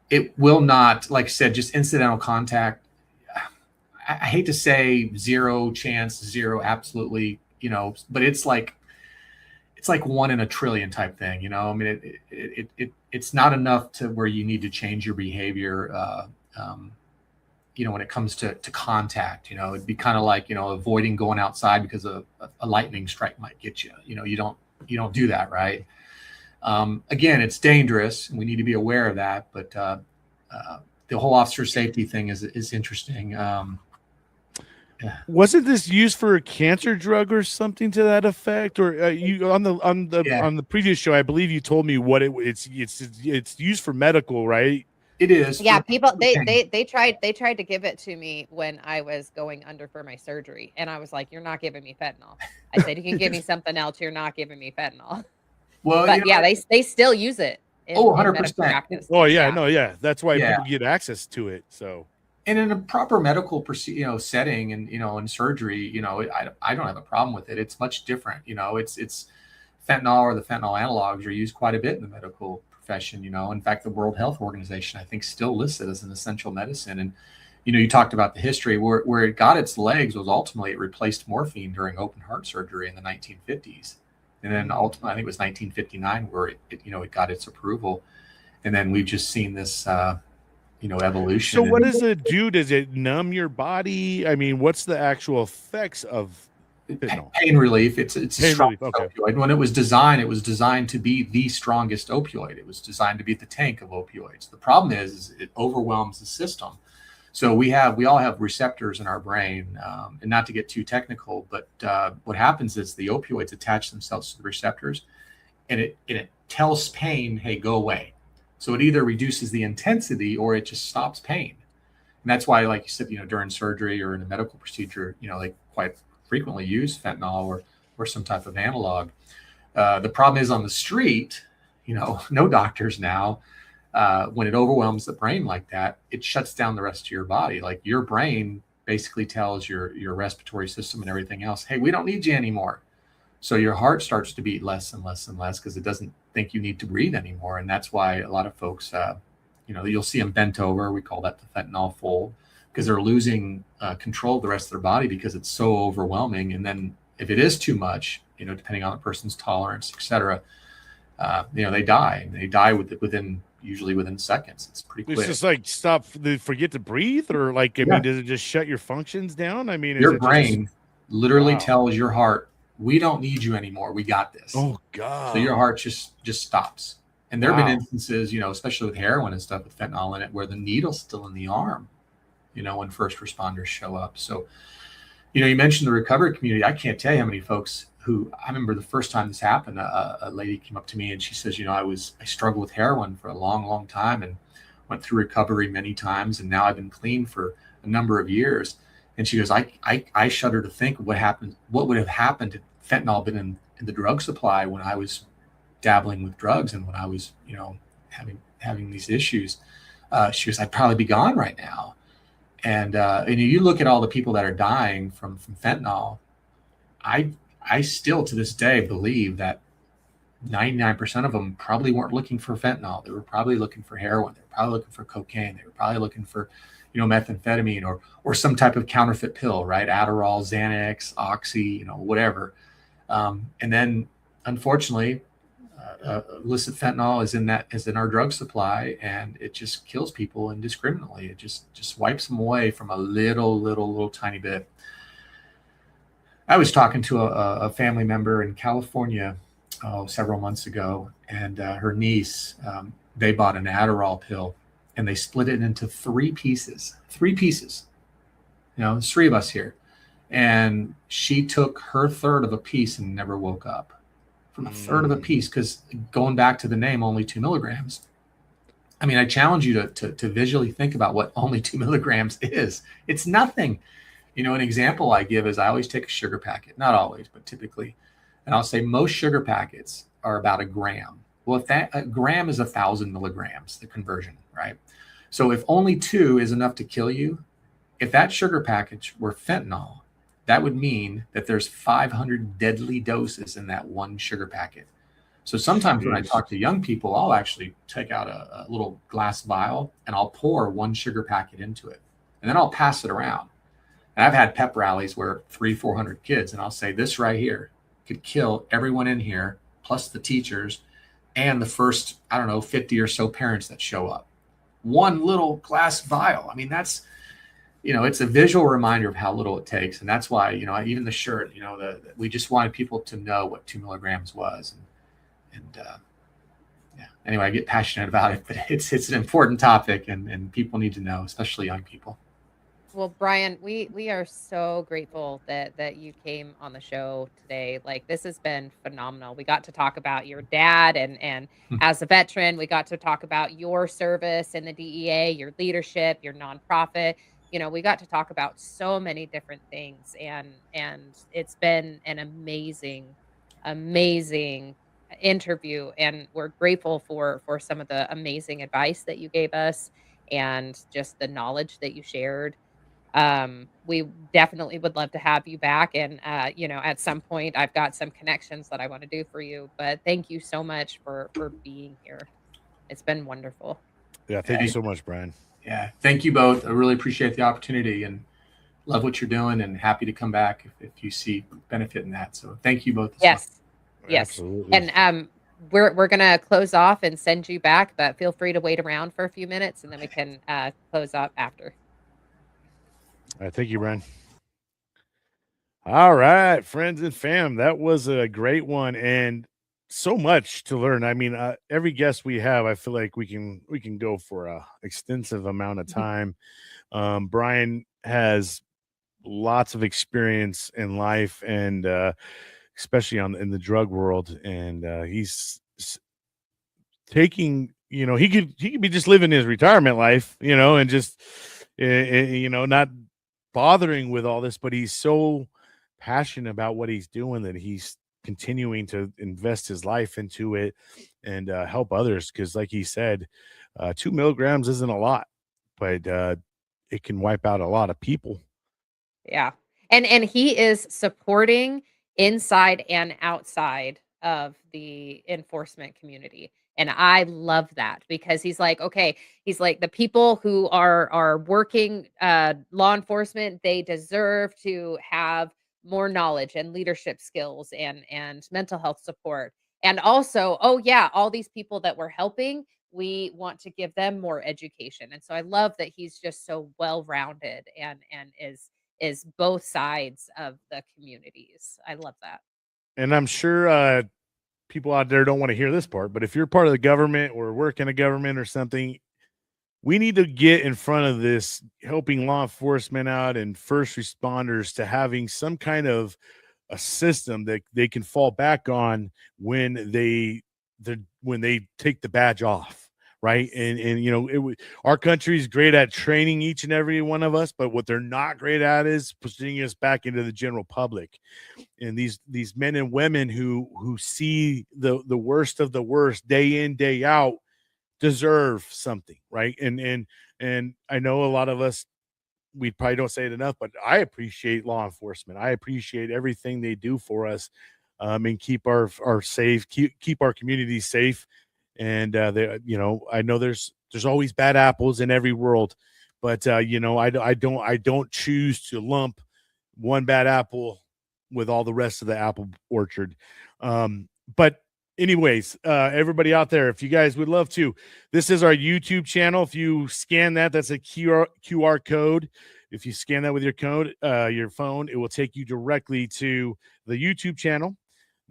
It will not, like I said, just incidental contact. I hate to say zero chance, zero absolutely, but it's like 1 in a trillion type thing. It's not enough to where you need to change your behavior. When it comes to contact, it'd be kind of like, avoiding going outside because a lightning strike might get you. You don't do that, right? Again, it's dangerous, and we need to be aware of that. But the whole officer safety thing is interesting. Wasn't this used for a cancer drug or something to that effect? Or you on the previous show, I believe you told me what it's used for medical, right? It is. Yeah, people they tried to give it to me when I was going under for my surgery, and I was like, "You're not giving me fentanyl." I said, "You can give me something else. You're not giving me fentanyl." Well, but they still use it. In 100%. Oh yeah, no, yeah. That's why people get access to it. So, and in a proper medical setting, and in surgery, I don't have a problem with it. It's much different. It's fentanyl, or the fentanyl analogs are used quite a bit in the medical profession. In fact, the World Health Organization, I think, still lists it as an essential medicine. And you talked about the history where it got its legs was ultimately it replaced morphine during open heart surgery in the 1950s. And then ultimately, I think it was 1959 where it got its approval. And then we've just seen this, evolution. So what does it do? Does it numb your body? What's the actual effects of fentanyl? Pain relief. It's a strong okay. opioid. When it was designed to be the strongest opioid. It was designed to be the tank of opioids. The problem is it overwhelms the system. So we all have receptors in our brain, and not to get too technical, but what happens is the opioids attach themselves to the receptors, and it tells pain, hey, go away. So it either reduces the intensity or it just stops pain. And that's why, like you said, during surgery or in a medical procedure, they quite frequently use fentanyl or some type of analog. The problem is on the street, no doctors now. When it overwhelms the brain like that, it shuts down the rest of your body. Like your brain basically tells your respiratory system and everything else, hey, we don't need you anymore. So your heart starts to beat less and less and less because it doesn't think you need to breathe anymore. And that's why a lot of folks, you'll see them bent over. We call that the fentanyl fold, because they're losing control of the rest of their body because it's so overwhelming. And then if it is too much, depending on the person's tolerance, et cetera, they die. And they die usually within seconds. It's pretty quick. It's just like they forget to breathe, or like, I mean, does it just shut your functions down? I mean, your brain literally tells your heart, we don't need you anymore. We got this. Oh God. So your heart just stops. And there have been instances, especially with heroin and stuff with fentanyl in it, where the needle's still in the arm, when first responders show up. So, you mentioned the recovery community. I can't tell you how many folks who, I remember the first time this happened, a lady came up to me and she says, I struggled with heroin for a long, long time and went through recovery many times. And now I've been clean for a number of years. And she goes, I shudder to think what would have happened if fentanyl been in the drug supply when I was dabbling with drugs and when I was, having these issues. She goes, I'd probably be gone right now. And you look at all the people that are dying from fentanyl. I still to this day believe that 99% of them probably weren't looking for fentanyl. They were probably looking for heroin. They were probably looking for cocaine. They were probably looking for, methamphetamine or some type of counterfeit pill, right? Adderall, Xanax, Oxy, whatever. And then unfortunately, illicit fentanyl is in our drug supply, and it just kills people indiscriminately. It just wipes them away from a little tiny bit. I was talking to a family member in California several months ago, and her niece, they bought an Adderall pill and they split it into three pieces. There's three of us here. And she took her third of a piece and never woke up from a third of a piece, because going back to the name, only 2 milligrams. I mean, I challenge you to visually think about what only 2 milligrams is. It's nothing. An example I give is I always take a sugar packet, not always, but typically, and I'll say most sugar packets are about 1 gram. Well, if a gram is 1,000 milligrams, the conversion, right? So if only 2 is enough to kill you, if that sugar package were fentanyl, that would mean that there's 500 deadly doses in that one sugar packet. So sometimes when I talk to young people, I'll actually take out a little glass vial and I'll pour 1 sugar packet into it, and then I'll pass it around. And I've had pep rallies where 300-400 kids, and I'll say, this right here could kill everyone in here, plus the teachers and the first, 50 or so parents that show up. 1 little glass vial. I mean, that's, it's a visual reminder of how little it takes. And that's why, even the shirt, we just wanted people to know what 2 milligrams was. Anyway, I get passionate about it, but it's an important topic, and people need to know, especially young people. Well, Brian, we are so grateful that you came on the show today. Like, this has been phenomenal. We got to talk about your dad, and as a veteran, we got to talk about your service in the DEA, your leadership, your nonprofit. We got to talk about so many different things, and it's been an amazing interview, and we're grateful for some of the amazing advice that you gave us and just the knowledge that you shared. We definitely would love to have you back, and at some point I've got some connections that I want to do for you, but thank you so much for being here. It's been wonderful. Yeah, thank you so much, Brian. Yeah, thank you both. I really appreciate the opportunity and love what you're doing, and happy to come back if you see benefit in that. So thank you both. Yes. Absolutely. And we're gonna close off and send you back, but feel free to wait around for a few minutes, and then we can close up after. All right, thank you, Brian. All right, friends and fam, that was a great one. And so much to learn. I mean, every guest we have, I feel like we can go for a extensive amount of time. Brian has lots of experience in life, and especially in the drug world, and he's taking, he could be just living his retirement life, and just not bothering with all this, but he's so passionate about what he's doing that he's continuing to invest his life into it and help others, because like he said, 2 milligrams isn't a lot, but it can wipe out a lot of people. Yeah. And he is supporting inside and outside of the enforcement community. And I love that, because he's like, okay, he's like, the people who are working law enforcement, they deserve to have more knowledge and leadership skills and mental health support. And also, oh yeah, all these people that we're helping, we want to give them more education. And so I love that he's just so well-rounded and is both sides of the communities. I love that. And I'm sure people out there don't want to hear this part, but if you're part of the government or work in a government or something, we need to get in front of this, helping law enforcement out and first responders to having some kind of a system that they can fall back on when they take the badge off, right? And our country is great at training each and every one of us, but what they're not great at is pushing us back into the general public. And these men and women who see the worst of the worst day in, day out deserve something, right? And I know a lot of us, we probably don't say it enough, but I appreciate law enforcement. I appreciate everything they do for us, and keep our safe, keep our communities safe. And I know there's always bad apples in every world, but I don't choose to lump one bad apple with all the rest of the apple orchard. But anyways, everybody out there, if you guys would love to, this is our YouTube channel. If you scan that's a QR code. If you scan that with your phone, it will take you directly to the YouTube channel.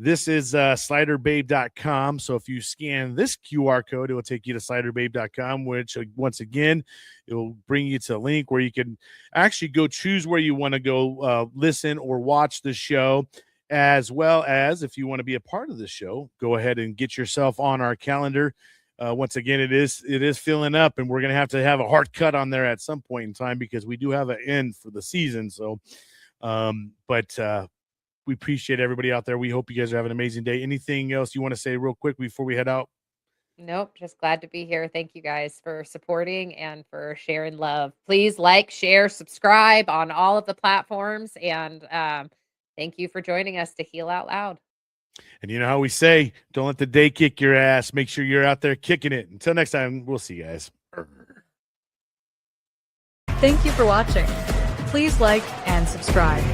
This is sliderbabe.com. So if you scan this QR code, it will take you to sliderbabe.com, which once again, it will bring you to a link where you can actually go choose where you want to go listen or watch the show. As well as, if you want to be a part of the show, go ahead and get yourself on our calendar. Once again, it is filling up, and we're going to have a hard cut on there at some point in time, because we do have an end for the season. So, but we appreciate everybody out there. We hope you guys are having an amazing day. Anything else you want to say real quick before we head out? Nope, just glad to be here. Thank you guys for supporting and for sharing love. Please like, share, subscribe on all of the platforms, and thank you for joining us to Heal Out Loud. And you know how we say, don't let the day kick your ass. Make sure you're out there kicking it. Until next time, we'll see you guys. Thank you for watching. Please like and subscribe.